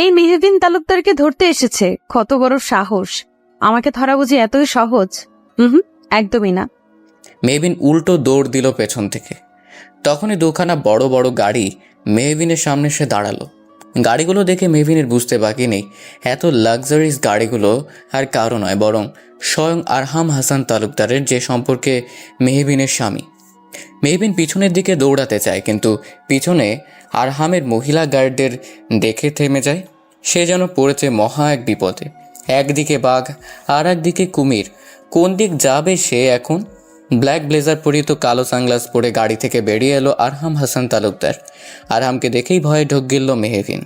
এই মেহেদিন তালুকদারকে ধরতে এসেছে, কত বড় সাহস! আমাকে ধরা বুঝি এতই সহজ? হুম, একদমই না। মেহবিন উল্টো দৌড় দিল পেছন থেকে। তখনই দুখানা বড় বড় গাড়ি মেহবিনের সামনে এসে দাঁড়ালো। গাড়িগুলো দেখে মেহবিনের বুঝতে বাকি নেই, এত লাক্সারিস গাড়িগুলো আর কারো নয়, বরং স্বয়ং আরহাম হাসান তালুকদারের, যে সম্পর্কে মেহবিনের স্বামী। মেহবিন পিছনের দিকে দৌড়াতে চায়, কিন্তু পিছনে আরহামের মহিলা গার্ডদের দেখে থেমে যায়। সে যেন পড়েছে মহা এক বিপদে। একদিকে বাঘ আর একদিকে কুমির, কোন দিক যাবে সে এখন? ব্ল্যাক ব্লেজার পরিহিত কালো সানগ্লাস পরে গাড়ি থেকে বেরিয়ে এলো আরহাম হাসান তালুকদার। আরহামকে দেখেই ভয়ে ঢোক গিলল মেহবিন।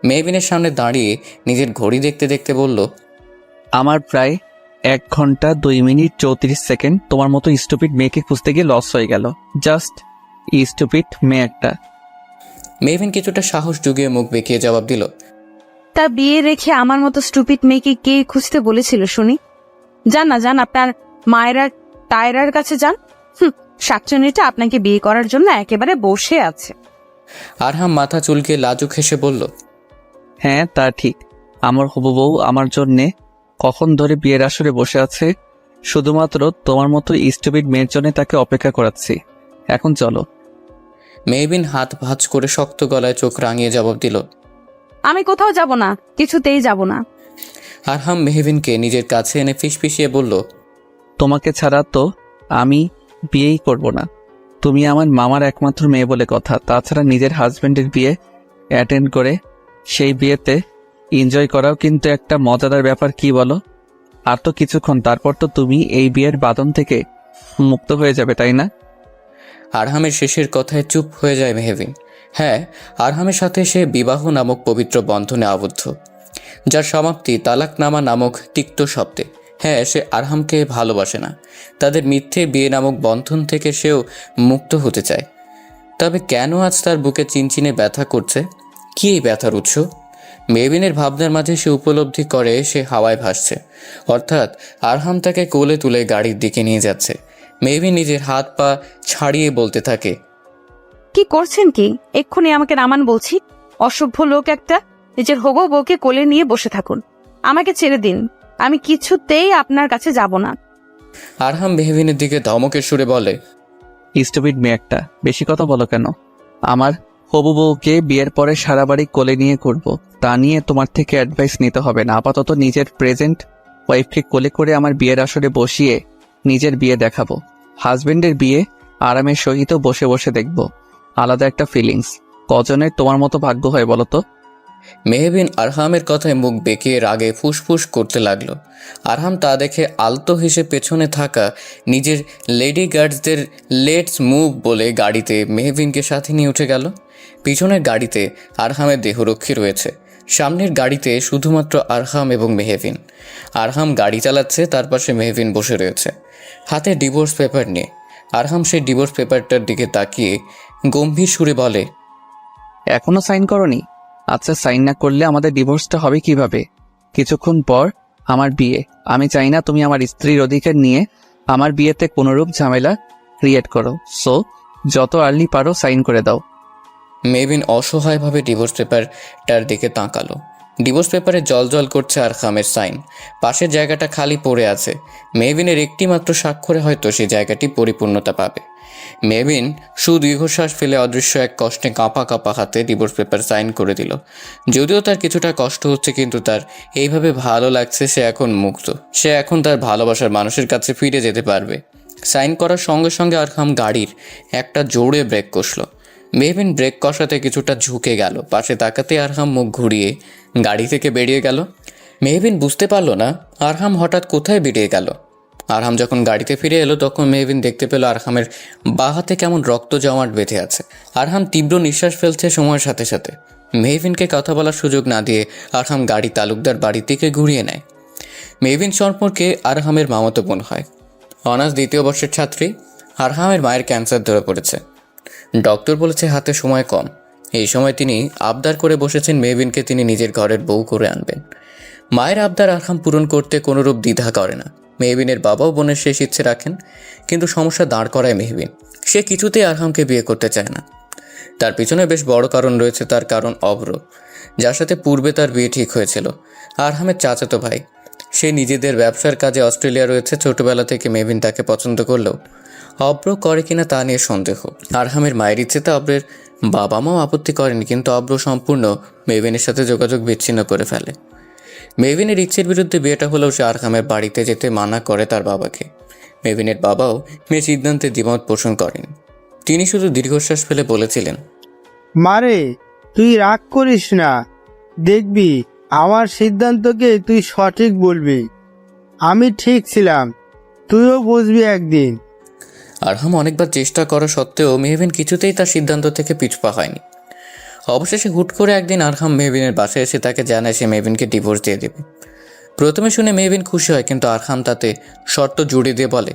মেহবিনের সামনে দাঁড়িয়ে নিজের ঘড়ি দেখতে দেখতে বলল, আমার প্রায় 1 ঘন্টা 2 মিনিট 34 সেকেন্ড তোমার মতো স্টুপিড মেয়েকে খুঁজতে গিয়ে লস হয়ে গেল। জাস্ট স্টুপিড মেয়ে একটা। মেহবিন কিছুটা সাহস জুগিয়ে মুখ বেঁকিয়ে জবাব দিল, তা বিয়ে রেখে আমার মতো স্টুপিড মেয়েকে কে খুঁজতে বলেছিল শুনি? যান না, যান আপনার মায়ের টায়রার কাছে যান। শাকচুনিটা আপনাকে বিয়ে করার জন্য একেবারে বসে আছে। আরহাম মাথা চুলকে লাজুক হেসে বলল, হ্যাঁ তা ঠিক, আমার হবু বউ আমার জন্যে কখন ধরে বিয়ের আসরে বসে আছে। শুধুমাত্র তোমার মতো স্টুপিড মেয়ের জন্য তাকে অপেক্ষা করাচ্ছি। এখন চলো। মেহবিন হাত ভাঁজ করে শক্ত গলায় চোখ রাঙিয়ে জবাব দিল, আমি কোথাও যাব না, কিছুতেই যাব না। আরহাম মেহবিনকে নিজের কাছে এনে ফিসফিসিয়ে বলল, তোমাকে ছাড়া তো আমি বিয়েই করব না। তুমি আমার মামার একমাত্র মেয়ে বলে কথা। তাছাড়া নিজের হাজবেন্ডের বিয়ে অ্যাটেন্ড করে সেই বিয়েতে এনজয় করাও কিন্তু একটা মজাদার ব্যাপার, কি বলো? আর তো কিছুক্ষণ, তারপর তো তুমি এই বিয়ের বাঁধন থেকে মুক্ত হয়ে যাবে, তাই না? আরহামের শেষের কথায় চুপ হয়ে যায় মেহবিন। হ্যাঁ, আরহামের সাথে সে বিবাহ নামক পবিত্র বন্ধনে আবদ্ধ, যার সমাপ্তি তালাকনামা নামক তিক্ত শব্দে। হ্যাঁ, সে আরহামকে ভালোবাসে না, তাদের মিথ্যে বিয়ে নামক বন্ধন থেকে সেও মুক্ত হতে চায়। তবে কেন আজ তার বুকে চিনচিনে ব্যথা করছে? কি এই ব্যথার উৎস? মেহবিনের ভাবনার মাঝে সে উপলব্ধি করে সে হাওয়ায় ভাসছে, অর্থাৎ আরহাম তাকে কোলে তুলে গাড়ির দিকে নিয়ে যাচ্ছে। মেহবিন নিজের হাত পা ছাড়িয়ে বলতে থাকে, কি করছেন কি? এক্ষুনি আমাকে নামান বলছি। অসভ্য লোক একটা, নিজের হবু বউকে কোলে নিয়ে বসে থাকুন। আমাকে ছেড়ে দিন, আমি কিছুতেই আপনার কাছে যাব না। আরহাম মেহবিনের দিকে ধমকের সুরে বলে, স্টুপিড মেয়ে একটা, বেশি কথা বলো কেন? আমার হবু বউকে বিয়ের পরে সারা বাড়ি কোলে নিয়ে করব, তা নিয়ে তোমার থেকে অ্যাডভাইস নিতে হবে না। আপাতত নিজের প্রেজেন্ট ওয়াইফকে কোলে করে আমার বিয়ের আসরে বসিয়ে নিজের বিয়ে দেখাবো। হাজবেন্ডের বিয়ে আরামের সহিত বসে বসে দেখব। আলাদা একটা ফিলিংস। কজনের তোমার মতো ভাগ্য হয় বলো তো? মেহবিন আরহামের কথায় মুখ বেঁকিয়ে রাগে ফুসফুস করতে লাগলো। আরহাম তা দেখে আলতো হেসে পেছনে থাকা নিজের লেডি গার্ডসদের লেটস মুভ বলে গাড়িতে মেহবিনকে সাথে নিয়ে উঠে গেল। পিছনের গাড়িতে আরহামের দেহরক্ষী রয়েছে, সামনের গাড়িতে শুধুমাত্র আরহাম এবং মেহবিন। আরহাম গাড়ি চালাচ্ছে, তার পাশে মেহবিন বসে রয়েছে হাতে ডিভোর্স পেপার নিয়ে। আরহাম সেই ডিভোর্স পেপারটার দিকে তাকিয়ে গম্ভীর সুরে বলে, এখনো সাইন করনি? আচ্ছা, সাইন না করলে আমাদের ডিভোর্সটা হবে কিভাবে? কিছুক্ষণ পর আমার বিয়ে। আমি চাই না তুমি আমার স্ত্রীর অধিকার নিয়ে আমার বিয়েতে কোনোরূপ ঝামেলা ক্রিয়েট করো। সো যত আর্লি পারো সাইন করে দাও। মেহবিন অসহায়ভাবে ডিভোর্স পেপারটার দিকে তাকালো। ডিভোর্স পেপারে জল করছে আরহামের সাইন। পাশের জায়গাটা খালি পড়ে আছে। মেহবিনের একটি মাত্র স্বাক্ষরে হয়তো সেই জায়গাটি পরিপূর্ণতা পাবে। মেহবিন সুদীর্ঘশ্বাস ফেলে অদৃশ্য এক কষ্টে কাঁপা কাঁপা হাতে ডিভোর্স পেপার সাইন করে দিল। যদিও তার কিছুটা কষ্ট হচ্ছে, কিন্তু তার এইভাবে ভালো লাগছে। সে এখন মুক্ত, সে এখন তার ভালোবাসার মানুষের কাছে ফিরে যেতে পারবে। সাইন করার সঙ্গে সঙ্গে আরহাম গাড়ির একটা জোরে ব্রেক কষল। মেহবিন ব্রেক কষাতে কিছুটা ঝুঁকে গেল। পাশে তাকাতে আরহাম মুখ ঘুরিয়ে গাড়ি থেকে বেরিয়ে গেল। মেহবিন বুঝতে পারল না আরহাম হঠাৎ কোথায় বেরিয়ে গেল। আরহাম যখন গাড়িতে ফিরে এলো তখন মেহবিন দেখতে পেল আরহামের বাঁ হাতে কেমন রক্ত জমাট বেঁধে আছে। আরহাম তীব্র নিঃশ্বাস ফেলছে সময়ের সাথে সাথে। মেহবিনকে কথা বলার সুযোগ না দিয়ে আরহাম গাড়ি তালুকদার বাড়ির দিকে ঘুরিয়ে নেয়। মেহবিন সম্পর্কে আরহামের মামাতো বোন হয়। অনার্স 2য় বর্ষের ছাত্রী। আরহামের মায়ের ক্যান্সার ধরে পড়েছে। ডক্টর বলেছে হাতে সময় কম। এই সময় তিনি আবদার করে বসেছেন মেহবিনকে তিনি নিজের ঘরের বউ করে আনবেন। মায়ের আবদার আরহাম পূরণ করতে কোনোরূপ দ্বিধা করে না। মেহবিনের বাবাও বোনের শেষ ইচ্ছে রাখেন, কিন্তু সমস্যা দাঁড় করায় মেহবিন। সে কিছুতেই আরহামকে বিয়ে করতে চায় না। তার পিছনে বেশ বড় কারণ রয়েছে। তার কারণ অভ্র। যার সাথে পূর্বে তার বিয়ে ঠিক হয়েছিল, আরহামের চাচাতো ভাই। সে নিজেদের ব্যবসার কাজে অস্ট্রেলিয়া রয়েছে। ছোটবেলা থেকে মেভিন তাকে পছন্দ করলেও অব্র করে কিনা তা নিয়ে সন্দেহ। আরহামের মায়ের ইচ্ছেতে অব্রের বাবা মাও আপত্তি করেনি, কিন্তু অব্র সম্পূর্ণ মেভিনের সাথে যোগাযোগ বিচ্ছিন্ন করে ফেলে। মেভিনের ইচ্ছের বিরুদ্ধে বিয়েটা হলেও সে আরহামের বাড়িতে যেতে মানা করে তার বাবাকে। মেভিনের বাবাও মেয়ের সিদ্ধান্তে দ্বিমত পোষণ করেন। তিনি শুধু দীর্ঘশ্বাস ফেলে বলেছিলেন, মারে, তুই রাগ করিস না। দেখবি আমার সিদ্ধান্তকে তুই সঠিক বলবি। আমি ঠিক ছিলাম, তুইও বুঝবি একদিন। আরহাম অনেকবার চেষ্টা করা সত্ত্বেও মেহবিন কিছুতেই তার সিদ্ধান্ত থেকে পিছপা হয়নি। অবশেষে হুট করে একদিন আরহাম মেহবিনের বাসায় এসে তাকে জানায় সে মেহবিনকে ডিভোর্স দিয়ে দেবে। প্রথমে শুনে মেহবিন খুশি হয়, কিন্তু আরহাম তাতে শর্ত জুড়ে দিয়ে বলে,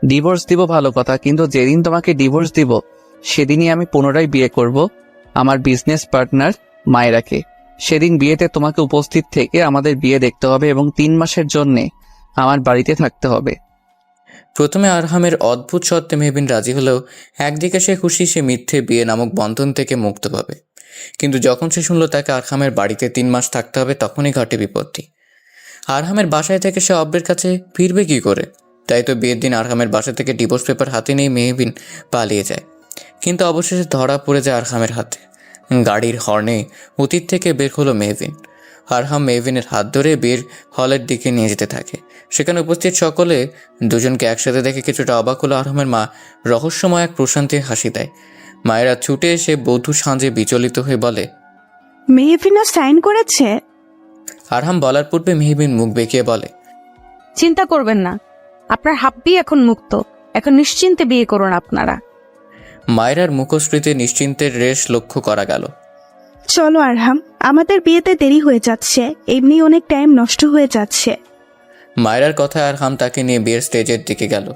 ডিভোর্স দিব ভালো কথা, কিন্তু যেদিন তোমাকে ডিভোর্স দিব সেদিনই আমি পুনরায় বিয়ে করব আমার বিজনেস পার্টনার মায়েরাকে। সেদিন বিয়েতে তোমাকে উপস্থিত থেকে আমাদের বিয়ে দেখতে হবে এবং 3 মাসের জন্যে আমার বাড়িতে থাকতে হবে। প্রথমে আরহামের অদ্ভুত সত্ত্বে মেহবিন রাজি হলেও একদিকে সে খুশি সে মিথ্যে বিয়ে নামক বন্ধন থেকে মুক্ত পাবে। কিন্তু যখন সে শুনল তাকে আরহামের বাড়িতে 3 মাস থাকতে হবে, তখনই ঘটে বিপত্তি। আরহামের বাসায় থেকে সে অব্রের কাছে ফিরবে কি করে? তাই তো বিয়ের দিন আরহামের বাসা থেকে ডিভোর্স পেপার হাতে নিয়ে মেহবিন পালিয়ে যায়, কিন্তু অবশেষে ধরা পড়ে যায় আরহামের হাতে। গাড়ির হর্নে অতীত থেকে বের হলো মেহবিন। আরহাম মেহবিনের হাত ধরে বিয়ের হলের দিকে নিয়ে যেতে থাকে। সেখানে উপস্থিত সকলে দুজনকে একসাথে দেখে কিছুটা অবাক হলো। আরহামের মা রহস্যময় এক প্রশান্তির হাসি দেয়। মায়েরা ছুটে এসে বধূ সাঁজে বিচলিত হয়ে বলে, মেহবিনও সাইন করেছে? আরহাম বলার পূর্বে মেহবিন মুখ বেঁকিয়ে বলে, চিন্তা করবেন না, আপনার হাব্বি এখন মুক্ত। এখন নিশ্চিন্তে বিয়ে করুন আপনারা। মায়েরার মুখশ্রীতে নিশ্চিন্তের রেশ লক্ষ্য করা গেল। চলো আরহাম, আমাদের বিয়েতে দেরি হয়ে যাচ্ছে, এমনি অনেক টাইম নষ্ট হয়ে যাচ্ছে। মায়েরার কথায় আরহাম তাকে নিয়ে বিয়ের স্টেজের দিকে গেল।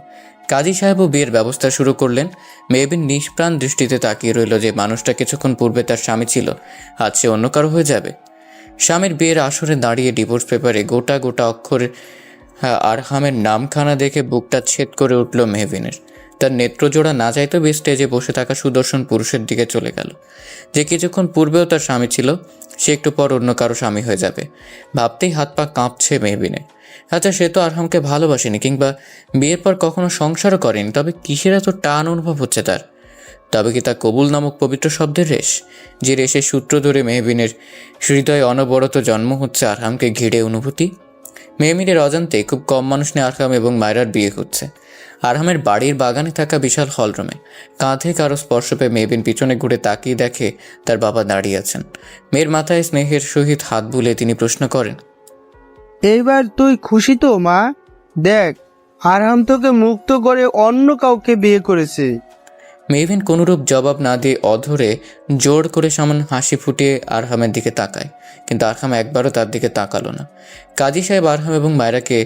কাজী সাহেবও বিয়ের ব্যবস্থা শুরু করলেন। মেহবিন নিষ্প্রাণ দৃষ্টিতে তাকিয়ে রইল যে মানুষটা কিছুক্ষণ পূর্বে তার স্বামী ছিল, আজ সে অন্য কারো হয়ে যাবে। স্বামীর বিয়ের আসরে দাঁড়িয়ে ডিভোর্স পেপারে গোটা গোটা অক্ষরে আরহামের নামখানা দেখে বুকটা ছেদ করে উঠল মেহবিনের। তার নেত্রজোড়া না যাইতো বিয়ে স্টেজে বসে থাকা সুদর্শন পুরুষের দিকে চলে গেল, যে কিছুক্ষণ পূর্বেও তার স্বামী ছিল। সে একটু পর অন্য কারো স্বামী হয়ে যাবে ভাবতেই হাত পা কাঁপছে মেহবিনের। আচ্ছা, সে তো আরহামকে ভালোবাসেনি, কিংবা বিয়ের পর কখনো সংসারও করেনি, তবে কিসের এত টান অনুভব হচ্ছে তার? তবে কি তা কবুল নামক পবিত্র শব্দের রেশ, যে রেশের সূত্র ধরে মেহবিনের হৃদয়ে অনবরত জন্ম হচ্ছে আরহামকে ঘিরে অনুভূতি? মেহবিনের অজান্তে খুব কম মানুষ নিয়ে আরহাম এবং মায়রার বিয়ে হচ্ছে। আরহামের বাড়ির বাগানে থাকা বিশাল হলরুমে কাঁধে কারো স্পর্শ পেয়ে মেহবিন পিছনে ঘুরে তাকিয়ে দেখে তার বাবা দাঁড়িয়ে আছেন। মেয়ের মাথায় স্নেহের সহিত হাত বুলে তিনি প্রশ্ন করেন, এইবার তুই খুশি তো মা? দেখ, আরহাম তোকে মুক্ত করে অন্য কাউকে বিয়ে করেছে। মেহবিন কোনোরূপ জবাব না দিয়ে অধরে জোর করে সামান্য হাসি ফুটিয়ে আরহামের দিকে তাকায়, কিন্তু আরহাম একবারও তার দিকে তাকালো না। কাজী সাহেব আরহাম এবং মায়রাকে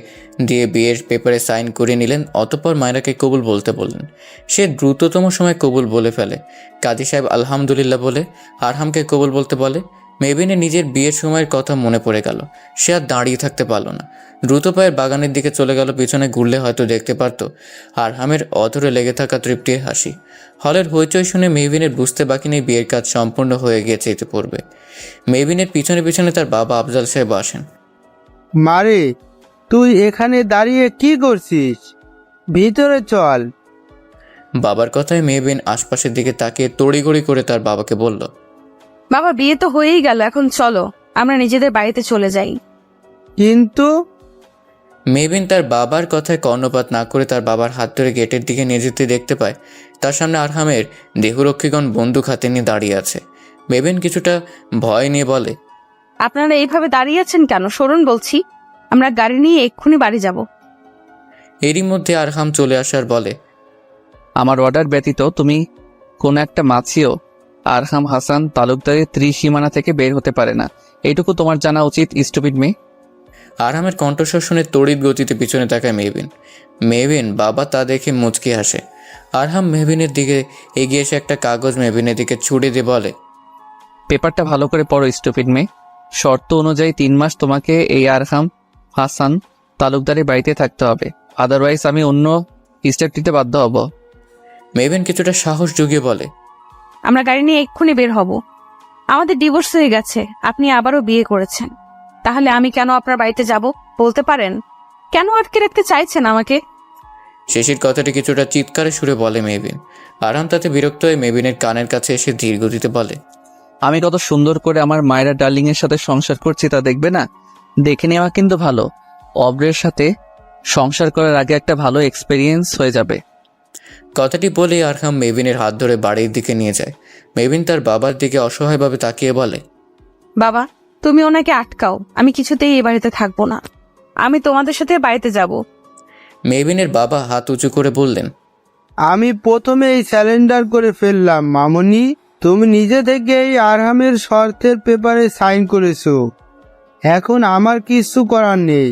দিয়ে বিয়ের পেপারে সাইন করে নিলেন। অতঃপর মায়রাকে কবুল বলতে বললেন। সে দ্রুততম সময় কবুল বলে ফেলে। কাজী সাহেব আলহামদুলিল্লাহ বলে আরহামকে কবুল বলতে বলে। মেহবিনের নিজের বিয়ের সময়ের কথা মনে পড়ে গেল। সে আর দাঁড়িয়ে থাকতে পারল না, দ্রুত পায়ের বাগানের দিকে চলে গেল। পিছনে ঘুরলে হয়তো দেখতে পারত আরহামের অধরে লেগে থাকা তৃপ্তির হাসি। হলের হইচই শুনে মেহবিনের বুঝতে বাকি নেই বিয়ের কাজ সম্পূর্ণ হয়ে গিয়েছে ইতিপূর্বে। মেহবিনের পিছনে পিছনে তার বাবা আফজাল সাহেব আসেন। মারে, তুই এখানে দাঁড়িয়ে কি করছিস? ভিতরে চল। বাবার কথায় মেহবিন আশপাশের দিকে তাকিয়ে তড়িঘড়ি করে তার বাবাকে বলল, বাবা, বিয়ে তো হয়েই গেল, এখন চলো আমরা নিজেদের বাড়িতে চলে যাই। কিন্তু মেহবিন তার বাবার কথায় কর্ণপাত না করে তার বাবার হাত ধরে গেটের দিকে নিয়ে যেতে দেখতে পায় তার সামনে আরহামের দেহরক্ষীগণ বন্দুক হাতে নিয়ে দাঁড়িয়ে আছে। মেহবিন কিছুটা ভয় নিয়ে বলে, আপনারা এইভাবে দাঁড়িয়ে আছেন কেন? সরুন বলছি, আমরা গাড়ি নিয়ে এক্ষুনি বাড়ি যাব। এরই মধ্যে আরহাম চলে আসার বলে, আমার অর্ডার ব্যতীত তুমি কোনো একটা মাছিও আরহাম হাসান তালুকদারের ত্রিসীমানা থেকে বের হতে পারে না, এইটুকু তোমার জানা উচিত স্টুপিড মেয়ে। আরহামের কণ্ঠস্বর শুনে তড়িৎ গতিতে পিছনে তাকায় মেহবিন। মেহবিন বাবা তা দেখে মুচকি হাসে। আরহাম মেহবিনের দিকে এগিয়ে এসে একটা কাগজ মেহবিনের দিকে ছুড়ে দিয়ে বলে, পেপারটা ভালো করে পড়ো স্টুপিড মেয়ে। শর্ত অনুযায়ী 3 মাস তোমাকে এই আরহাম হাসান তালুকদারের বাড়িতে থাকতে হবে, আদারওয়াইজ আমি অন্য স্টেপ নিতে বাধ্য হব। মেহবিন কিছুটা সাহস জুগিয়ে বলে, আমরা গাড়ি নিয়ে এক্ষুনি বের হব। আমাদের ডিভোর্স হয়ে গেছে, আপনি আবারও বিয়ে করেছেন। তাহলে আমি কেন আপনার বাড়িতে যাব বলতে পারেন? কেন আটকে রাখতে চাইছেন আমাকে? শেষের কথাটি কিছুটা চিৎকারে সুরে বলে মেহবিন। আরহাম তাতে বিরক্ত হয়ে মেহবিনের কানের কাছে এসে ধীর গতিতে বলে, আমি কত সুন্দর করে আমার মায়েরা ডার্লিং এর সাথে সংসার করছি তা দেখবে না? দেখে নেওয়া কিন্তু ভালো। অব্রের সাথে সংসার করার আগে একটা ভালো এক্সপেরিয়েন্স হয়ে যাবে। কথাটি বলেই আরহাম মেহবিনের হাত ধরে বাড়ির দিকে নিয়ে যায়। মেহবিন তার বাবার দিকে অসহায়ভাবে তাকিয়ে বলে, বাবা, তুমি ওনাকে আটকাও, আমি কিছুতেই এই বাড়িতে থাকবো না। আমি তোমাদের সাথে বাড়িতে যাব। মেহবিনের বাবা হাত উঁচু করে বললেন, আমি প্রথমেই স্যালেন্ডার করে ফেললাম মামুনি। তুমি নিজে থেকেই আরহামের শর্তের পেপারে সাইন করেছো, এখন আমার কিছু করার নেই।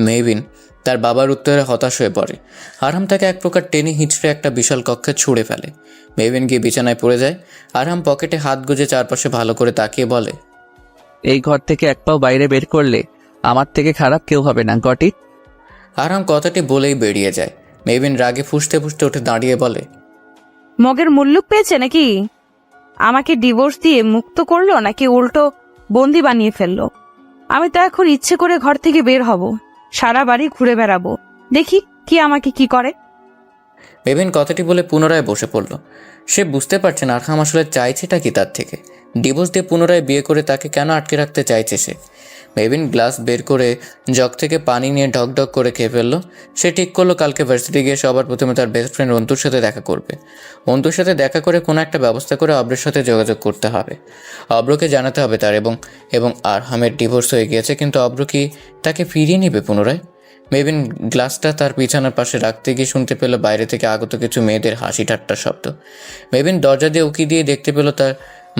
মেহবিন তার বাবার উত্তরে হতাশ হয়ে পড়ে। আরহাম তাকে এক প্রকার টেনে হিঁচড়ে একটা বিশাল কক্ষে ছুঁড়ে ফেলে। মেহবিন গিয়ে বিছানায় পড়ে যায়। আরহাম পকেটে হাত গুজে চারপাশে ভালো করে তাকিয়ে বলে, এই ঘর থেকে এক পাও বাইরে বের করলে আমার থেকে খারাপ কেউ হবে না, গট ইট? আরহাম কথাটি বলেই বেরিয়ে যায়। মেহবিন রাগে ফুঁসতে ফুঁসতে উঠে দাঁড়িয়ে বলে, মগের মুল্লুক পেয়েছে নাকি? আমাকে ডিভোর্স দিয়ে মুক্ত করলো নাকি উল্টো বন্দি বানিয়ে ফেললো? আমি তো এখন ইচ্ছে করে ঘর থেকে বের হব, সারা বাড়ি ঘুরে বেড়াবো, দেখি কি আমাকে কি করে। মেহবিন কথাটি বলে পুনরায় বসে পড়ল। সে বুঝতে পারছে না আরহাম আসলে চাইছেটা কি তার থেকে। ডিভোর্স দিয়ে পুনরায় বিয়ে করে তাকে কেন আটকে রাখতে চাইছে সে। মেহবিন গ্লাস বের করে জগ থেকে পানি নিয়ে ঢকঢক করে খেয়ে ফেললো। সে ঠিক করলো কালকে ভার্সিটি গিয়ে সবার প্রথমে তার বেস্ট ফ্রেন্ড অন্তুর সাথে দেখা করবে। অন্তুর সাথে দেখা করে কোনো একটা ব্যবস্থা করে অব্রের সাথে যোগাযোগ করতে হবে। অব্রকে জানাতে হবে তার এবং আরহামের ডিভোর্স হয়ে গিয়েছে, কিন্তু অব্র কি তাকে ফিরিয়ে নেবে পুনরায়? মেহবিন গ্লাসটা তার বিছানার পাশে রাখতে গিয়ে শুনতে পেল বাইরে থেকে আগত কিছু মেয়েদের হাসি ঠাট্টার শব্দ। মেহবিন দরজা দিয়ে উকি দিয়ে দেখতে পেল তার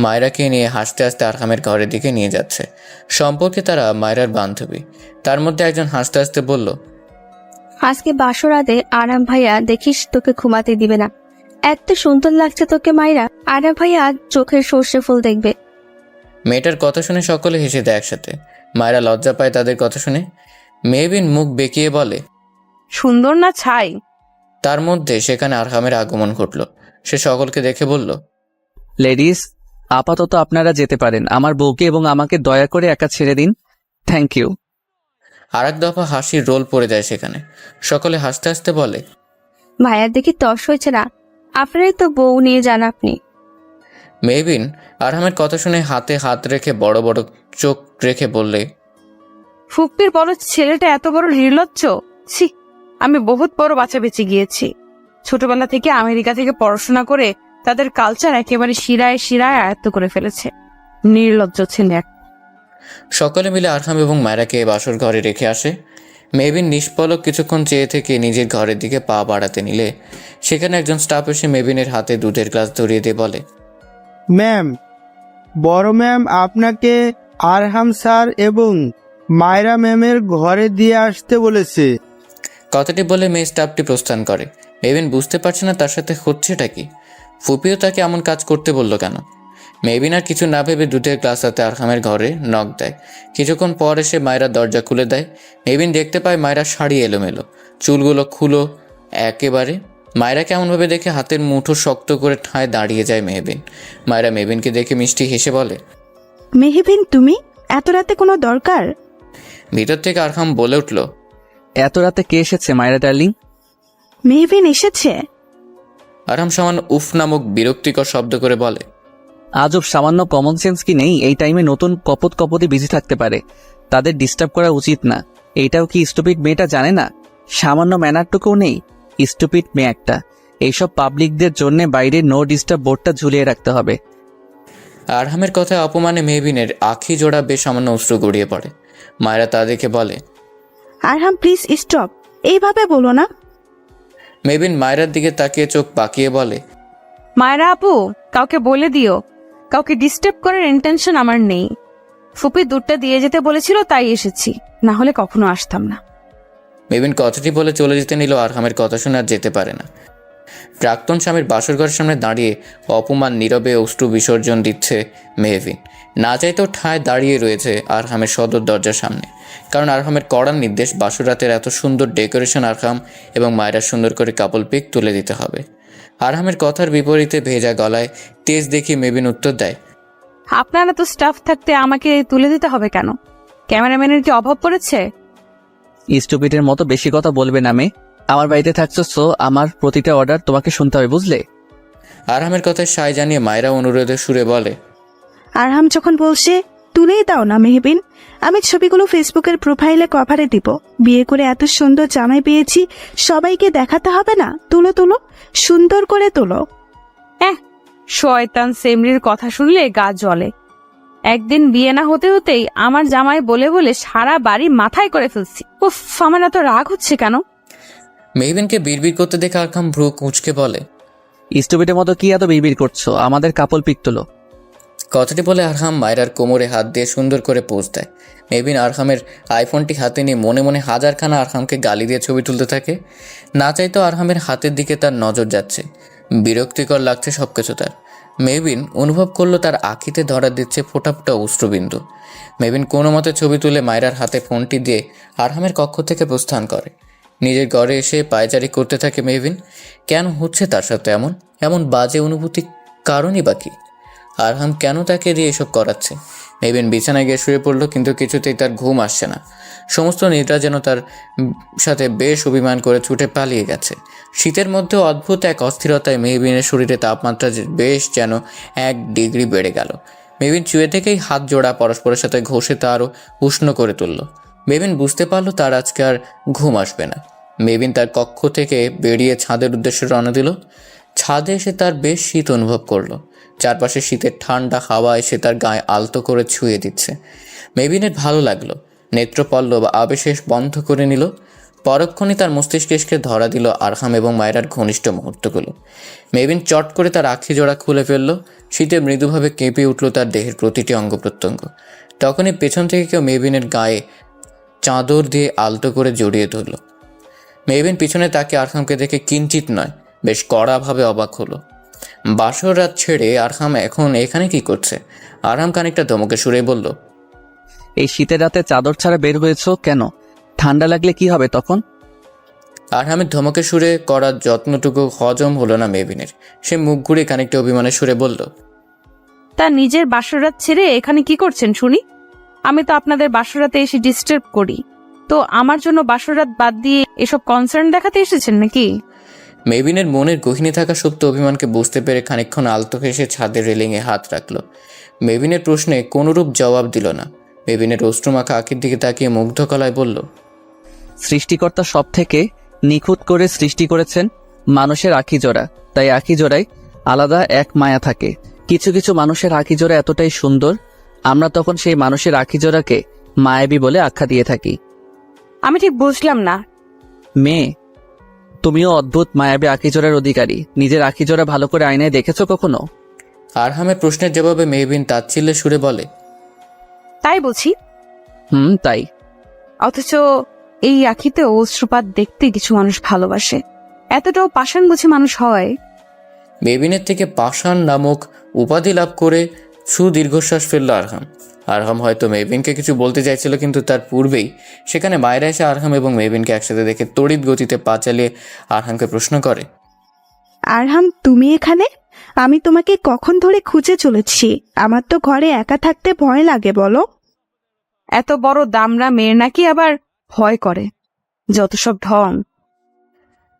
মায়রাকে নিয়ে হাসতে হাসতে আরহামের ঘরের দিকে নিয়ে যাচ্ছে। সম্পর্কে তারা মায়রার বান্ধবী। তার মধ্যে একজন হাসতে হাসতে বলল, আজকে বাসরাতে আরাম ভাইয়া দেখিস তোকে ঘুমাতে দিবে না। এত সুন্দর লাগছে তোকে মাইরা, আরাম ভাইয়া আজ চোখের সর্ষে ফুল দেখবে। মেয়েটার কথা শুনে সকলে হেসে দেয় একসাথে। মায়রা লজ্জা পায় তাদের কথা শুনে। মেহবিন মুখ বেঁকিয়ে বলে, সুন্দর না ছাই? তার মধ্যে সেখানে আরহামের আগমন ঘটল। সে সকলকে দেখে বলল, লেডিস, আপাতত আপনারা যেতে পারেন। আমার বউকে এবং আমাকে দয়া করে একা ছেড়ে দিন, থ্যাংক ইউ। আর এক দফা হাসির রোল পড়ে যায় সেখানে। সকলে হাসতে হাসতে বলে, ভাইয়ার দেখি তর্স হয়েছে না, আপনারই তো বউ নিয়ে যান আপনি। মেহবিন আরহামের কথা শুনে হাতে হাত রেখে বড় বড় চোখ রেখে বললে, ফুপ্পির বড় ছেলেটা এত বড় নির্লজ্জ! ছি, আমি বহুত বড় বাচ্চা বেঁচে গিয়েছি। ছোটবেলা থেকে আমেরিকা থেকে পড়াশোনা করে তাদের কালচার একেবারে শিরায় শিরায় আয়ত্ত করে ফেলেছে। নির্লজ্জ ছেলে এক। সকলে মিলে আরহাম এবং মায়রাকে বাসর ঘরে রেখে আসে। মেহবিন নিষ্পলক কিছুক্ষণ চেয়ে থেকে নিজের ঘরের দিকে পা বাড়াতে নিলে সেখানে একজন স্টাফ এসে মেহবিনের হাতে দুধের গ্লাস ধরিয়ে দিয়ে বলে, ম্যাম, বড় ম্যাম আপনাকে আরহাম স্যার এবং মায়রা ম্যামের ঘরে দিয়ে আসতে বলেছে। কথাটি বলে মেয়ে স্টাফটি প্রস্থান করে। মেহবিন বুঝতে পারছে না তার সাথে হচ্ছেটা কি। ফুপিও তাকে এমন কাজ করতে বলল কেন। মেহবিন আর কিছু না ভেবে দুধের গ্লাস হাতে আরহামের ঘরে নক দেয়। কিছুক্ষণ পর এসে মায়রা দরজা খুলে দেয়। মেহবিন দেখতে পায় মায়রা শাড়ি এলোমেলো, চুলগুলো খুলো একেবারে। মায়রা কেমনভাবে দেখে হাতের মুঠো শক্ত করে ঠায় দাঁড়িয়ে যায় মেহবিন। মায়রা মেহবিনকে দেখে মিষ্টি হেসে বলে, মেহবিন, তুমি এত রাতে কোনো দরকার? ভিতর থেকে আরহাম বলে উঠল, এত রাতে কে এসেছে মায়েরা ডার্লিং? মেহবিন এসেছে? আরহাম সামান্য উফ নামক বিরক্তিকর শব্দ করে বলে, আজব সামান্য কমন সেন্স কি নেই? এই টাইমে নতুন কপতি বিজি থাকতে পারে, তাদের ডিস্টার্ব করা উচিত না। এইটাও কি স্টুপিড মেয়েটা জানে না? সামান্য ম্যানারটুকুও নেই, স্টুপিড মেয়ে একটা। এইসব পাবলিকদের জন্য বাইরে নো ডিস্টার্ব বোর্ডটা ঝুলিয়ে রাখতে হবে। আরহামের কথায় অপমানে মেহবিনের আখি জোড়া বেশ সামান্য অশ্রু গড়িয়ে পড়ে। মায়েরা তা দেখে বলে, আরহাম প্লিজ স্টপ, এইভাবে বলো না। মেহবিন মায়েরার দিকে তাকিয়ে চোখ পাকিয়ে বলে, মায়েরা আপু, কাউকে বলে দিও, কাউকে ডিস্টার্ব করার ইন্টেনশন আমার নেই। ফুপি দুধটা দিয়ে যেতে বলেছিল তাই এসেছি, না হলে কখনো আসতাম না। মেহবিন কথাটি বলে চলে যেতে নিল। আরহামের কথা শুনে আর যেতে পারে না। প্রাক্তন স্বামীর বাসর ঘরের সামনে দাঁড়িয়ে অপমান নীরবে অশ্রু বিসর্জন দিচ্ছে মেহবিন। না চাইতেও ঠায় দাঁড়িয়ে রয়েছে আরহামের সদর দরজার সামনে, কারণ আরহামের কড়া নির্দেশ বাসরাতের এত সুন্দর ডেকোরেশন আরহাম এবং মায়েরা সুন্দর করে কাপল পিক তুলে দিতে হবে। আরহামের কথার বিপরীতে ভেজা গলায় তেজ দেখিয়ে মেহবিন উত্তর দেয়, আপনারা তো স্টাফ থাকতে আমাকে তুলে দিতে হবে কেন? ক্যামেরাম্যানের কি অভাব পড়েছে? স্টুপিডের মতো বেশি কথা বলবে না মেয়ে। আমার বাড়িতে থাকছো, সো আমার প্রতিটা অর্ডার তোমাকে শুনতে হবে, বুঝলে? আরহামের কথায় সায় জানিয়ে মায়েরা অনুরোধের সুরে বলে, আরহাম যখন বলছে তুলেই দাও না মেহবিন, আমি ছবিগুলো ফেসবুকের প্রোফাইলে কভারে দিব। বিয়ে করে এত সুন্দর জামাই পেয়েছি, সবাইকে দেখাতে হবে না? তুলো তুলো, সুন্দর করে তোলো। শয়তান সেমরির কথা শুনলে গা জ্বলে। একদিন বিয়ে না হতে হতেই আমার জামাই বলে বলে সারা বাড়ি মাথায় করে ফেলছি। উফ, আমার এত রাগ হচ্ছে কেন? মেহবিনকে বিড়বিড় করতে দেখে আরহাম ভ্রু কুঁচকে বলে, স্টুপিডের মতো কি এত বিড়বিড় করছো? আমাদের কাপল পিক তোলো। কথাটি বলে আরহাম মায়রার কোমরে হাত দিয়ে সুন্দর করে পোজ দেয়। মেহবিন আরহামের আইফোনটি হাতে নিয়ে মনে মনে হাজারখানা আরহামকে গালি দিয়ে ছবি তুলতে থাকে। না চাইতেও আরহামের হাতের দিকে তার নজর যাচ্ছে। বিরক্তিকর লাগছে সবকিছু তার। মেহবিন অনুভব করলো তার আঁখিতে ধরা দিচ্ছে ফোঁটা ফোঁটা অশ্রুবিন্দু। মেহবিন কোনো মতে ছবি তুলে মায়রার হাতে ফোনটি দিয়ে আরহামের কক্ষ থেকে প্রস্থান করে। নিজের ঘরে এসে পায়চারি করতে থাকে মেহবিন। কেন হচ্ছে তার সাথে এমন এমন বাজে অনুভূতি? কারণই বাকি আরহাম কেন তাকে দিয়ে এসব করাচ্ছে? মেহবিন বিছানায় গিয়ে শুয়ে পড়ল, কিন্তু কিছুতেই তার ঘুম আসছে না। সমস্ত নিদ্রা যেন তার সাথে বেশ অভিমান করে ছুটে পালিয়ে গেছে। শীতের মধ্যেও অদ্ভুত এক অস্থিরতায় মেহবিনের শরীরে তাপমাত্রা বেশ যেন 1 ডিগ্রি বেড়ে গেল। মেহবিন শুয়ে থেকেই হাত জোড়া পরস্পরের সাথে ঘষে তা আরও উষ্ণ করে তুলল। মেহবিন বুঝতে পারলো তার আজকে আর ঘুম আসবে না। মেহবিন তার কক্ষ থেকে বেরিয়ে ছাদের উদ্দেশ্যে রওনা দিল। ছাদে এসে তার বেশ শীত অনুভব করলো। চারপাশে শীতের ঠান্ডা হাওয়া এসে তার গায়ে আলতো করে ছুঁয়ে দিচ্ছে। মেহবিনের ভালো লাগলো। নেত্রপল্লব আবেশেষ বন্ধ করে নিল। পরক্ষণে তার মস্তিষ্কে ধরা দিল আরহাম এবং মায়রার ঘনিষ্ঠ মুহূর্তগুলো। মেহবিন চট করে তার আখি জোড়া খুলে ফেলল। শীতে মৃদুভাবে কেঁপে উঠল তার দেহের প্রতিটি অঙ্গ প্রত্যঙ্গ। তখনই পেছন থেকে কেউ মেহবিনের গায়ে চাদর দিয়ে আলতো করে জড়িয়ে ধরল। মেহবিন পিছনে তাকে আরহামকে দেখে কিঞ্চিত নয়, বেশ কড়াভাবে অবাক হলো। বাসর রাত ছেড়ে আরহাম এখন এখানে কি করছে? আরহাম খানিকটা ধমকে সুরে বলল, এই শীতের রাতে চাদর ছাড়া বের হয়েছো কেন? ঠান্ডা লাগলে কি হবে তখন? আরহামের ধমকে সুরে করার যত্নটুকু হজম হলো না মেহবিনের। সে মুখ ঘুরে খানিকটা অভিমানের সুরে বলল, তার নিজের বাসরাত ছেড়ে এখানে কি করছেন শুনি? আমি তো আপনাদের বাসরাতে এসে ডিস্টার্ব করি, তো আমার জন্য বাসরাত বাদ দিয়ে এসব কনসার্ন দেখাতে এসেছেন নাকি? মেহবিনের মনের গহীনে থাকা সুপ্ত অভিমানকে বুঝতে পেরে খানিকক্ষণ আলতো হেসে ছাদের রেলিংয়ে হাত রাখল। মেহবিনের প্রশ্নে কোনরূপ জবাব দিল না। মেহবিনের অশ্রুমাখা আঁখির দিকে তাকিয়ে মুগ্ধ গলায় বলল, সৃষ্টিকর্তা সব থেকে নিখুঁত করে সৃষ্টি করেছেন মানুষের আঁখি জোড়া, তাই আঁখি জোড়ায় আলাদা এক মায়া থাকে। কিছু কিছু মানুষের আঁখি জোড়া এতটাই সুন্দর, আমরা তখন সেই মানুষের আঁখি জোড়াকে মায়াবী বলে আখ্যা দিয়ে থাকি। আমি ঠিক বুঝলাম না। মেয়ে, তুমিও অদ্ভুত মায়াবী আঁখি জোড়ার অধিকারী। নিজের আঁখি জোড়া ভালো করে আয়নায় দেখেছো কখনো? আরহামের প্রশ্নের জবাবে মেহবিন তাচ্ছিল্যের সুরে বলে, তাই বলছি। তাই। অথচ এই আখিতে অশ্রুপাত দেখতে কিছু মানুষ ভালোবাসে। এতটাও পাষাণ বুঝি মানুষ হয়? মেহবিনের থেকে পাষাণ নামক উপাধি লাভ করে সুদীর্ঘশ্বাস ফেলল আরহাম। আরহাম হয়তো মেহবিনকে কিছু বলতে চাইছিল, কিন্তু তার পূর্বেই সেখানে মায়েরা এসে আরহাম এবং মেহবিনকে একসাথে দেখে তড়িৎ গতিতে পা চালিয়ে আরহামকে প্রশ্ন করে, আরহাম, তুমি এখানে? আমি তোমাকে কখন ধরে খুঁজে চলেছি। আমার তো ঘরে একা থাকতে ভয় লাগে, বলো। এত বড় দামরা মেয়ের নাকি আবার ভয় করে? যত সব ঢং।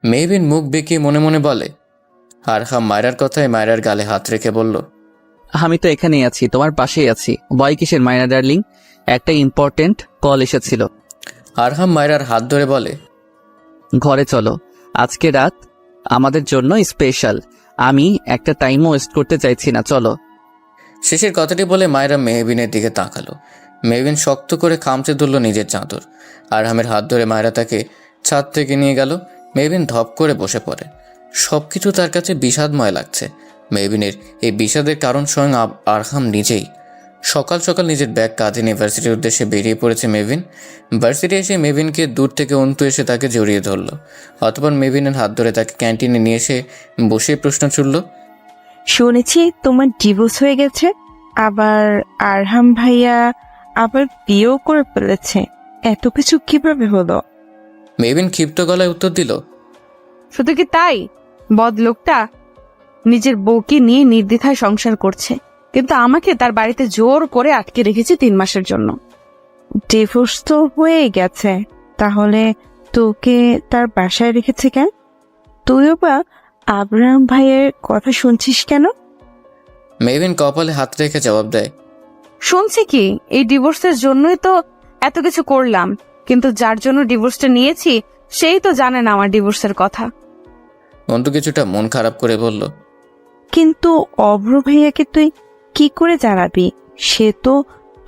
মেহবিন মুখ বেঁকিয়ে মনে মনে বলে। আরহাম মায়রার কথায় মায়রার গালে হাত রেখে বলল, আমি তো এখানেই আছি, তোমার পাশেই আছি। ভয় কিসের মায়না ডার্লিং? একটা ইম্পর্টেন্ট কল এসেছিল। আরহাম মায়রার হাত ধরে বলে, ঘরে চলো, আজকে রাত আমাদের জন্য স্পেশাল। আমি একটা টাইমও ওয়েস্ট করতে চাইছি না, চলো। শেষের কথাটি বলে মায়রা মেহবিনের দিকে তাকালো। মেহবিন শক্ত করে খামচে ধরল নিজের চাদর। আরহামের হাত ধরে মায়রা তাকে ছাদ থেকে নিয়ে গেল। মেহবিন ধপ করে বসে পড়ে। সবকিছু তার কাছে বিষাদময় লাগছে। মেহবিনের এই বিষাদের কারণ স্বয়ং আরহাম নিজেই। সকাল সকাল নিজের ব্যাগ কাঁধে নিয়ে ভার্সিটির উদ্দেশ্যে বেরিয়ে পড়েছে মেহবিন। ভার্সিটি এসে মেহবিনকে দূর থেকে অন্তু এসে তাকে জড়িয়ে ধরল। অতঃপর মেহবিনের হাত ধরে তাকে ক্যান্টিনে নিয়ে এসে বসে প্রশ্ন ছুড়ল, শুনেছি তোমার ডিভোর্স হয়ে গেছে, আবার আরহাম ভাইয়া আবার বিয়েও করে ফেলেছে। এত কিছু কিভাবে হলো? মেহবিন ক্ষিপ্ত গলায় উত্তর দিল, শুধু কি তাই, বদ লোকটা নিজের বউকে নিয়ে নির্দ্বিধায় সংসার করছে। কিন্তু আমাকে তার বাড়িতে জোর করে আটকে রেখেছে 3 মাসের জন্য। ডিভোর্স তো হয়ে গেছে, তাহলে তোকে তার বাসায় রেখেছে কেন? তুইও বা আব্রাহাম ভাইয়ের কথা শুনছিস কেন? মেহবিন কপালে হাত রেখে জবাব দেয়, শুনছি কি, এই ডিভোর্সের জন্যই তো এত কিছু করলাম, কিন্তু যার জন্য ডিভোর্সটা নিয়েছি সেই তো জানে না আমার ডিভোর্সের কথা। অন্তু কিছুটা মন খারাপ করে বলল, কিন্তু অভ্র ভাইয়াকে তুই কি করে জানাবি? সে তো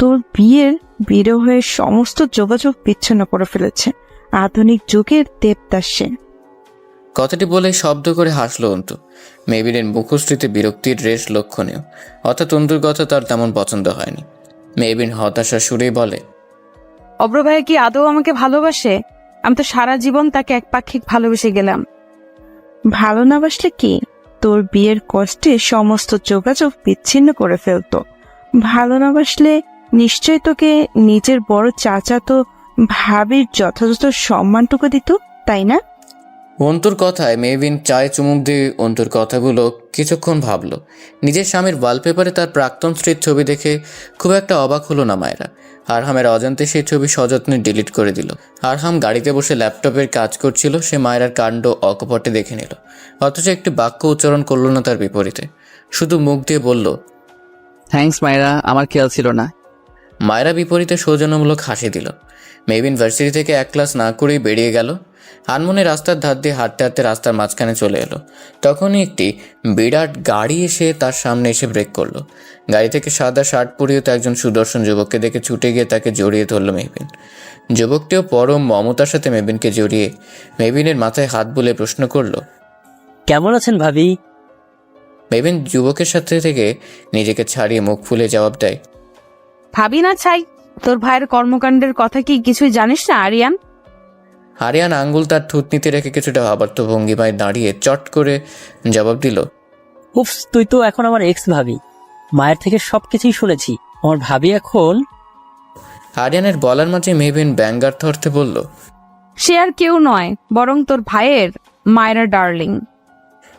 তোর বিয়ের বিরহের সমস্ত যোগাযোগ বিচ্ছিন্ন করে ফেলেছে। আধুনিক যুগের দেবদাস সে। কথাটি বলে শব্দ করে হাসলো অন্তু। মেহবিনের মুখশ্রীতে বিরক্তির রেশ লক্ষণীয়, অর্থাৎ অন্তুর কথা তার তেমন পছন্দ হয়নি। মেহবিন হতাশা সুরেই বলে, অব্র ভাইয়া কি আদৌ আমাকে ভালোবাসে? আমি তো সারা জীবন তাকে একপাক্ষিক ভালোবেসে গেলাম। ভালো না বাসলে কি তোর বিয়ের কষ্টে সমস্ত যোগাযোগ বিচ্ছিন্ন করে ফেলতো? ভালো না বাসলে নিশ্চয় তোকে নিজের বড় চাচাতো ভাবির যথাযথ সম্মানটুকু দিত, তাই না? অন্তুর কথায় মেহবিন চায়ে চুমুক দিয়ে অন্তুর কথাগুলো কিছুক্ষণ ভাবল। নিজের স্বামীর ওয়ালপেপারে তার প্রাক্তন স্ত্রীর ছবি দেখে খুব একটা অবাক হলো না মায়েরা। আরহামের অজান্তে সেই ছবি সযত্নে ডিলিট করে দিল। আরহাম গাড়িতে বসে ল্যাপটপের কাজ করছিল, সে মায়েরার কাণ্ড অকপটে দেখে নিল, অথচ একটি বাক্য উচ্চারণ করল না তার বিপরীতে, শুধু মুখ দিয়ে বলল, থ্যাঙ্কস মায়েরা, আমার খেয়াল ছিল না। মায়েরা বিপরীতে সৌজন্যমূলক হাসি দিল। মেহবিন ভার্সিটি থেকে 1 ক্লাস না করেই বেরিয়ে গেল। আনমনে রাস্তার ধার দিয়ে হাঁটতে হাঁটতে রাস্তার মাঝখানে চলে এলো। তখনই একটি বিরাট গাড়ি এসে তার সামনে এসে ব্রেক করলো। গাড়ি থেকে সাদা শার্ট পরিহিত একজন সুদর্শন যুবককে দেখে ছুটে গিয়ে তাকে জড়িয়ে ধরল মেহবিন। যুবকটিও পরম মমতার সাথে মেহবিনকে জড়িয়ে মেহবিনের মাথায় হাত বুলিয়ে প্রশ্ন করল, কেমন আছেন ভাবি? মেহবিন যুবকের সাথে থেকে নিজেকে ছাড়িয়ে মুখ ফুলে জবাব দেয়, ভাবি না চাই, তোর ভাইয়ের কর্মকাণ্ডের কথা কি কিছুই জানিস না আরিয়ান? আরিয়ান আঙ্গুল তার থুতনিতে রেখে কিছুটা ভাবার্থ ভঙ্গিমায় দাঁড়িয়ে চট করে জবাব দিল, উফস, তুই তো এখন আমার এক্স ভাবি। মায়ের থেকে সবকিছুই শুনেছি। আমার ভাবি এখন। আরিয়ানের বলার মাঝে মেহবিন ব্যঙ্গার্থ অর্থে বলল, সে আর কেউ নয়, বরং তোর ভাইয়ের মায়েরা ডার্লিং।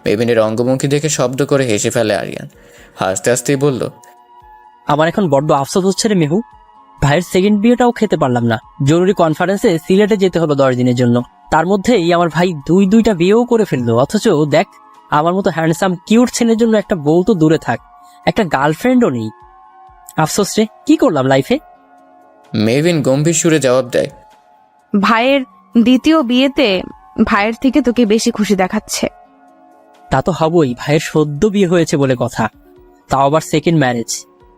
মেহবিনের অঙ্গভঙ্গি দেখে শব্দ করে হেসে ফেলে আরিয়ান। হাসতে হাসতেই বলল, আমার এখন বড্ড আফসোস হচ্ছে রে মেহু। ভাইয়ের সেকেন্ড বিয়েটাও খেতে পারলাম না। জরুরি কনফারেন্সে সিলেটে যেতে হলো 10 দিনের জন্য। তার মধ্যেই আমার ভাই দুইটা বিয়েও করে ফেললো। অথচ দেখ, আমার মতো হ্যান্ডসাম কিউট ছেলের জন্য একটা বউ তো দূরে থাক, একটা গার্লফ্রেন্ডও নেই। আফসোস রে, কি করলাম লাইফে। মেহবিন গম্ভীর সুরে জবাব দেয়, ভাইয়ের দ্বিতীয় বিয়েতে ভাইয়ের থেকে তোকে বেশি খুশি দেখাচ্ছে। তা তো হবই, ভাইয়ের সদ্য বিয়ে হয়েছে বলে কথা, তাও আবার সেকেন্ড ম্যারেজ।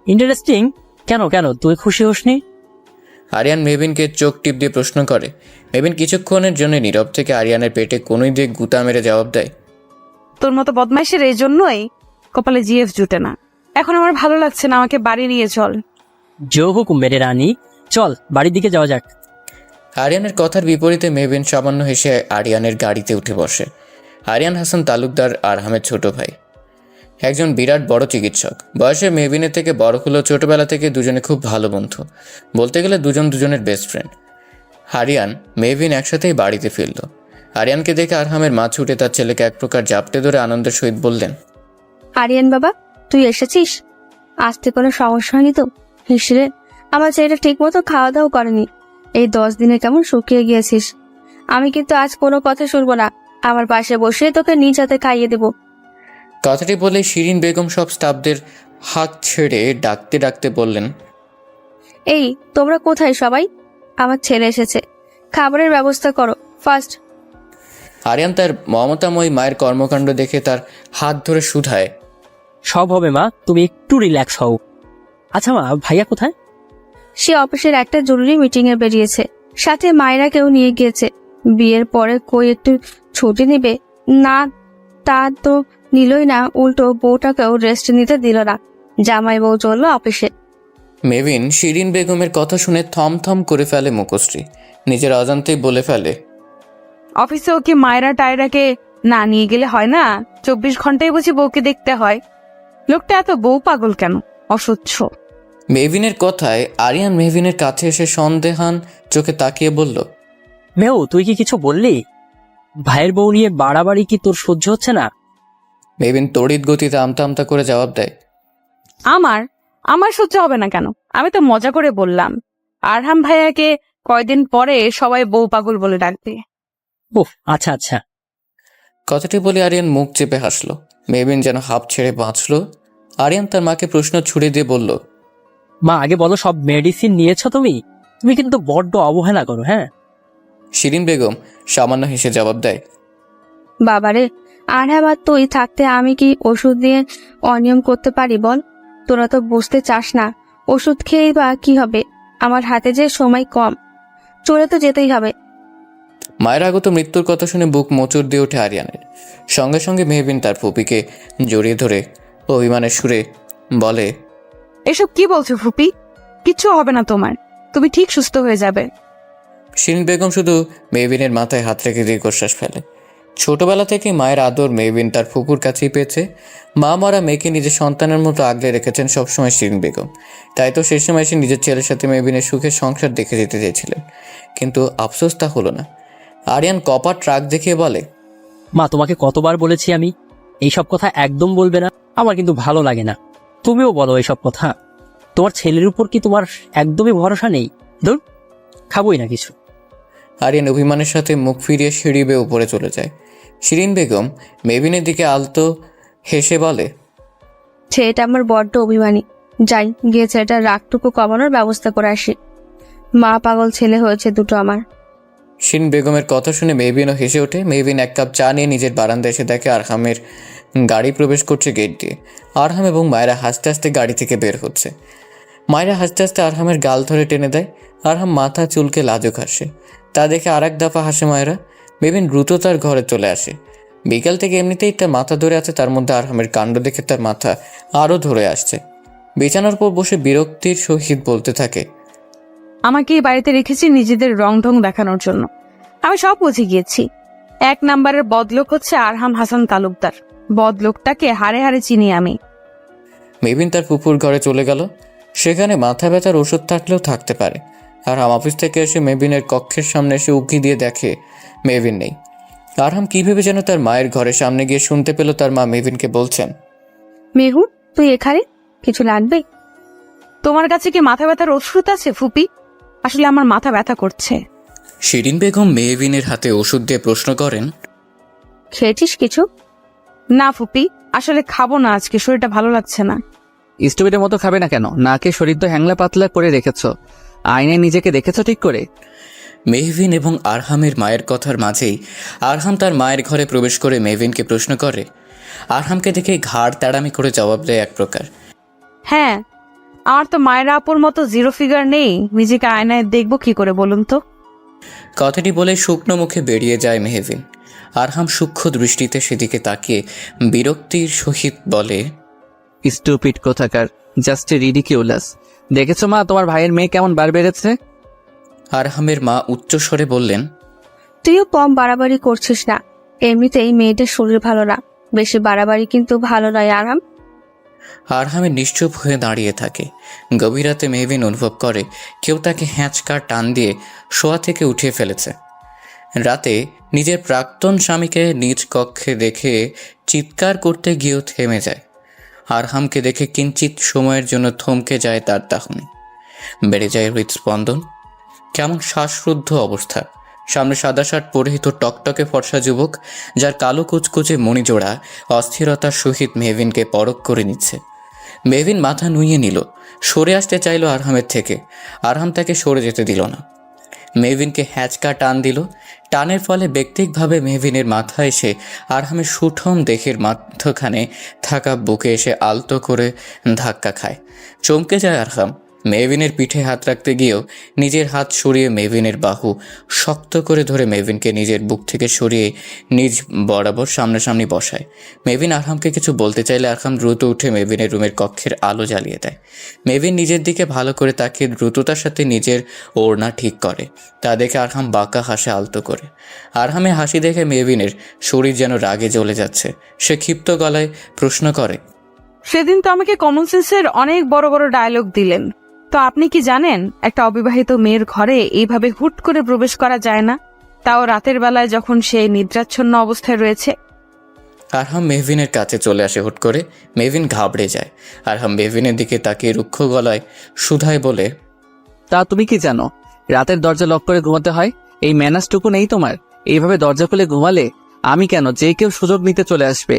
ইন্টারেস্টিং। কেন কেন তুই খুশি হসনি? আরিয়ান মেহবিনকে চোখ টিপ দিয়ে প্রশ্ন করে। মেহবিন কিছুক্ষণের জন্য নীরব থেকে আরিয়ানের পেটে কোনোই দিয়ে গুতা মেরে জবাব দেয়, তোর মতো বদমাইশের এই জন্যই কপালে জিএফ জুটে না। এখন আমার ভালো লাগছে না, আমাকে বাড়ি নিয়ে চল। জো হুকুম মেরে রানী, চল বাড়ির দিকে যাওয়া যাক। আরিয়ানের কথার বিপরীতে মেহবিন সামান্য হেসে আরিয়ানের গাড়িতে উঠে বসে। আরিয়ান হাসান তালুকদার আরহামের ছোট ভাই, একজন বিরাট বড় চিকিৎসক। বয়সে মেহবিনের থেকে বড় হলেও ছোটবেলা থেকে দুজনে খুব ভালো বন্ধু, বলতে গেলে দুজনের বেস্ট ফ্রেন্ড। আরিয়ান মেহবিন একসাথেই বাড়িতে ফিরল। আরিয়ানকে দেখে আরহামের মা ছুটে তার ছেলেকে এক প্রকার জাপটে ধরে আনন্দের সহিত বললেন, আরিয়ান বাবা, তুই এসেছিস? আসতে কোনো সমস্যা হয়নি তো? হিসেবে আমার ছেলেটা ঠিক মতো খাওয়া দাওয়া করেনি। এই 10 দিনে কেমন শুকিয়ে গিয়েছিস। আমি কিন্তু আজ কোনো কথা শুনবো না। আমার পাশে বসে তোকে নিজ হাতে খাইয়ে দেবো। কথাটি বলে শিরিন বেগম সব স্টাফদের হাত ছেড়ে ডাকতে ডাকতে বললেন, এই তোমরা কোথায় সবাই? আমার ছেলে এসেছে, খাবারের ব্যবস্থা করো ফার্স্ট। আরিয়ান তার মমতাময়ী মায়ের কর্মকাণ্ড দেখে তার হাত ধরে শুধায়, সব হবে মা, তুমি একটু রিল্যাক্স হও। আচ্ছা মা, ভাইয়া কোথায়? সে অফিসের একটা জরুরি মিটিং এ বেরিয়েছে, সাথে মায়েরাকেও নিয়ে গিয়েছে। বিয়ের পরে কই একটু ছুটি নেবে না, তা তো নিলই না, উল্টো বউটাকেও রেস্ট নিতে দিল না। জামাই বউ চললো অফিসে। মেহবিন শিরিন বেগমের কথা শুনে থমথম করে ফেলে মুখশ্রী। নিজের অজান্তেই বলে ফেলে, অফিসেও কি মায়েরা টায়রাকে না নিয়ে গেলে হয় না? 24 ঘন্টায় বুঝি বউকে দেখতে হয়। লোকটা এত বউ পাগল কেন? অসহ্য। মেহবিনের কথায় আরিয়ান মেহবিনের কাছে এসে সন্দেহান চোখে তাকিয়ে বলল, মেহু, তুই কি কিছু বললি? ভাইয়ের বউ নিয়ে বাড়াবাড়ি কি তোর সহ্য হচ্ছে না? মেহবিন তড়িৎ গতিতে আমতা আমতা করে জবাব দেয়, আমার আমার সহ্য হবে না কেন? আমি তো মজা করে বললাম। আরহাম ভাইয়াকে কয়দিন পরে সবাই বউ পাগল বলে ডাকবে। ওহ আচ্ছা আচ্ছা। কথাটি বলে আরিয়ান মুখ চেপে হাসলো। মেহবিন যেন হাঁপ ছেড়ে বাঁচলো। আরিয়ান তার মাকে প্রশ্ন ছুড়ে দিয়ে বলল, মা আগে বলো, সব মেডিসিন নিয়েছো তুমি? তুমি কিন্তু বড্ড অবহেলা করো। হ্যাঁ, শিরিন বেগম সামান্য হেসে জবাব দেয়, বাবারে, আরহাম আর তুই থাকতে আমি কি ওষুধ দিয়ে অনিয়ম করতে পারি বল? তোরা তো বুঝতে চাস না, ওষুধ খেয়েই বা কি হবে? আমার হাতে যে সময় কম, চলে তো যেতেই হবে। মায়ের আগত মৃত্যুর কথা শুনে বুক মোচড় দিয়ে ওঠে আরিয়ানের। সঙ্গে সঙ্গে মেহবিন তার ফুপিকে জড়িয়ে ধরে অভিমানের সুরে বলে, এসব কি বলছো ফুপি? কিচ্ছু হবে না তোমার, তুমি ঠিক সুস্থ হয়ে যাবে। শিরিন বেগম শুধু মেহবিনের মাথায় হাত রেখে দীর্ঘশ্বাস ফেলে। ছোটবেলা থেকে মায়ের আদর মেহবিন তার ফুপুর কাছেই পেয়েছে। মা মরা মেয়েকে নিজের সন্তানের মতো আগলে রেখেছেন সবসময় শিরিন বেগম। তাই তো সেই সময় সে নিজের ছেলের সাথে মেহবিনের সুখের সংসার দেখে যেতে চেয়েছিলেন, কিন্তু আফসোস তা হলো না। আরিয়ান কপার ট্রাক দেখিয়ে বলে, মা তোমাকে কতবার বলেছি আমি এইসব কথা একদম বলবে না। আমার কিন্তু ভালো লাগে না। তুমিও বলো এইসব কথা। তোমার ছেলের উপর কি তোমার একদমই ভরসা নেই? ধর, খাবোই না কিছু। আরিয়ান অভিমানের সাথে মুখ ফিরিয়ে সিঁড়ি বেয়ে উপরে চলে যায়। শিরিন বেগম মেহবিনের দিকে আলতো হেসে বলে, ছেলেটা আমার বড্ড অভিমানী। যাই গিয়ে ছেলেটার রাগটুকু কমানোর ব্যবস্থা করে আসি। মা পাগল ছেলে হয়েছে দুটো আমার। শিরিন বেগমের কথা শুনে মেহবিনও হেসে ওঠে। মেহবিন এক কাপ চা নিয়ে নিজের বারান্দায় এসে দেখে আরহামের গাড়ি প্রবেশ করছে গেট দিয়ে। আরহাম এবং মায়েরা হাসতে হাসতে গাড়ি থেকে বের হচ্ছে। মায়েরা হাসতে হাসতে আরহামের গাল ধরে টেনে দেয়। আরহাম মাথা চুলকে লাজুক হাসে। তা দেখে আর এক দফা হাসে মায়েরা। মেহবিন দ্রুত তার ঘরে চলে আসে। বিকাল থেকে এমনিতেই তার মাথা ধরে আছে, তার মধ্যে আরহামের কাণ্ড দেখে তার মাথা আরও ধরে আসছে। বিছানার পর বসে বিরক্তির সহিত বলতে থাকে, আমাকে এই বাড়িতে রেখেছি নিজেদের রং ঢং দেখানোর জন্য। আমি সব বুঝে গিয়েছি। 1 নাম্বারের বদলোক হচ্ছে আরহাম হাসান তালুকদার। বদলোকটাকে হাড়ে হাড়ে চিনি আমি। মেহবিন তার ফুপুর ঘরে চলে গেল। সেখানে মাথা ব্যথার ওষুধ থাকলেও থাকতে পারে। আরহাম অফিস থেকে এসে মেহবিনের কক্ষের সামনে এসে উকি দিয়ে দেখে মেহবিন নেই। আরহাম কী ভেবে যেন তার মায়ের ঘরের সামনে গিয়ে শুনতে পেল তার মা মেহবিনকে বলছেন, মেহু, তুই এখানে? কিছু লাগবে? তোমার কাছে কি মাথা ব্যথার ওষুধ আছে ফুপি? আসলে আমার মাথা ব্যথা করছে। শিরিন বেগম মেহবিনের হাতে ওষুধ দিয়ে প্রশ্ন করেন, খেয়েছিস কিছু? না ফুপি, আসলে খাবো না, আজকে শরীরটা ভালো লাগছে না। স্টুপিডের মতো খাবে না কেন? নাকে শরীর তো হ্যাংলা পাতলা করে রেখেছো। আয়নায় নিজেকে দেখেছো ঠিক করে? মেহবিন এবং আরহামের মায়ের কথার মাঝেই আরহাম তার মায়ের ঘরে প্রবেশ করে মেহবিনকে প্রশ্ন করে। আরহামকে দেখে ঘাড় তাড়ামি করে জবাব দেয় এক প্রকার, হ্যাঁ, আমার তো মায়ের আপুর মতো জিরো ফিগার নেই, নিজেকে আয়নায় দেখবো কি করে বলুন তো? কথাটি বলে শুকনো মুখে বেরিয়ে যায় মেহবিন। আরহাম সূক্ষ্ম দৃষ্টিতে সেদিকে তাকিয়ে বিরক্তির সহিত বলে, স্টুপিড কোথাকার, জাস্ট রিডিকিউলাস। দেখেছো মা, তোমার ভাইয়ের মেয়ে কেমন বার বেড়েছে? আরহামের মা উচ্চস্বরে বললেন, তুইও কম বাড়াবাড়ি করছিস না। এমনিতেই মেয়েটার শরীর ভালো না, বেশি বাড়াবাড়ি কিন্তু ভালো নয় আরহাম। আরহামের নিশ্চুপ হয়ে দাঁড়িয়ে থাকে। গভীর রাতে মেহবিন অনুভব করে কেউ তাকে হ্যাঁচকা টান দিয়ে শোয়া থেকে উঠিয়ে ফেলেছে। রাতে নিজের প্রাক্তন স্বামীকে নিজ কক্ষে দেখে চিৎকার করতে গিয়েও থেমে যায়। আরহামকে দেখে কিঞ্চিত সময়ের জন্য থমকে যায় তার তাহনি। বেড়ে যায় হৃদস্পন্দন। কেমন শ্বাসরুদ্ধ অবস্থা। সামনে সাদা শার্ট পরিহিত টকটকে ফর্সা যুবক, যার কালো কুচকুচে মণিজোড়া অস্থিরতার সহিত মেহবিনকে পরখ করে নিচ্ছে। মেহবিন মাথা নুইয়ে নিল, সরে আসতে চাইল আরহামের থেকে। আরহাম তাকে সরে যেতে দিল না। মেহবিনকে হ্যাচকা টান দিল। টানের ফলে ব্যক্তিকভাবে মেহবিনের মাথা এসে আরহামের সুঠম দেহের মাধ্যখানে থাকা বুকে এসে আলতো করে ধাক্কা খায়। চমকে যায় আরহাম। মেহবিনের পিঠে হাত রাখতে গিয়েও নিজের হাত সরিয়ে মেহবিনের বাহু শক্ত করে ধরে মেহবিনকে নিজের বুক থেকে সরিয়ে নিজ বরাবর সামনাসামনি বসায়। মেহবিন আরহামকে কিছু বলতে চাইলে আরহাম দ্রুত উঠে মেহবিনের রুমের কক্ষের আলো জ্বালিয়ে দেয়। মেহবিন নিজের দিকে ভালো করে তাকিয়ে দ্রুততার সাথে নিজের ওড়না ঠিক করে। তা দেখে আরহাম বাঁকা হাসে আলতো করে। আরহামের হাসি দেখে মেহবিনের শরীর যেন রাগে জ্বলে যাচ্ছে। সে ক্ষিপ্ত গলায় প্রশ্ন করে, সেদিন তো আমাকে কমন সেন্সের অনেক বড় বড় ডায়লগ দিলেন, তো আপনি কি জানেন একটা অবিবাহিত মেয়ের ঘরে এইভাবে হুট করে প্রবেশ করা যায় না, তাও রাতের বেলায় যখন সে নিদ্রাচ্ছন্ন অবস্থায় রয়েছে? আরহাম মেহভিনের কাছে চলে আসে হুট করে। মেহভিন ঘাবড়ে যায়। আরহাম মেহভিনের দিকে তাকিয়ে রুক্ষ গলায় শুধায় বলে, তা তুমি কি জানো রাতের দরজা লক করে ঘুমাতে হয়? এই ম্যানাসটুকু নেই তোমার? এইভাবে দরজা খুলে ঘুমালে আমি কেন, যে কেউ সুযোগ নিতে চলে আসবে।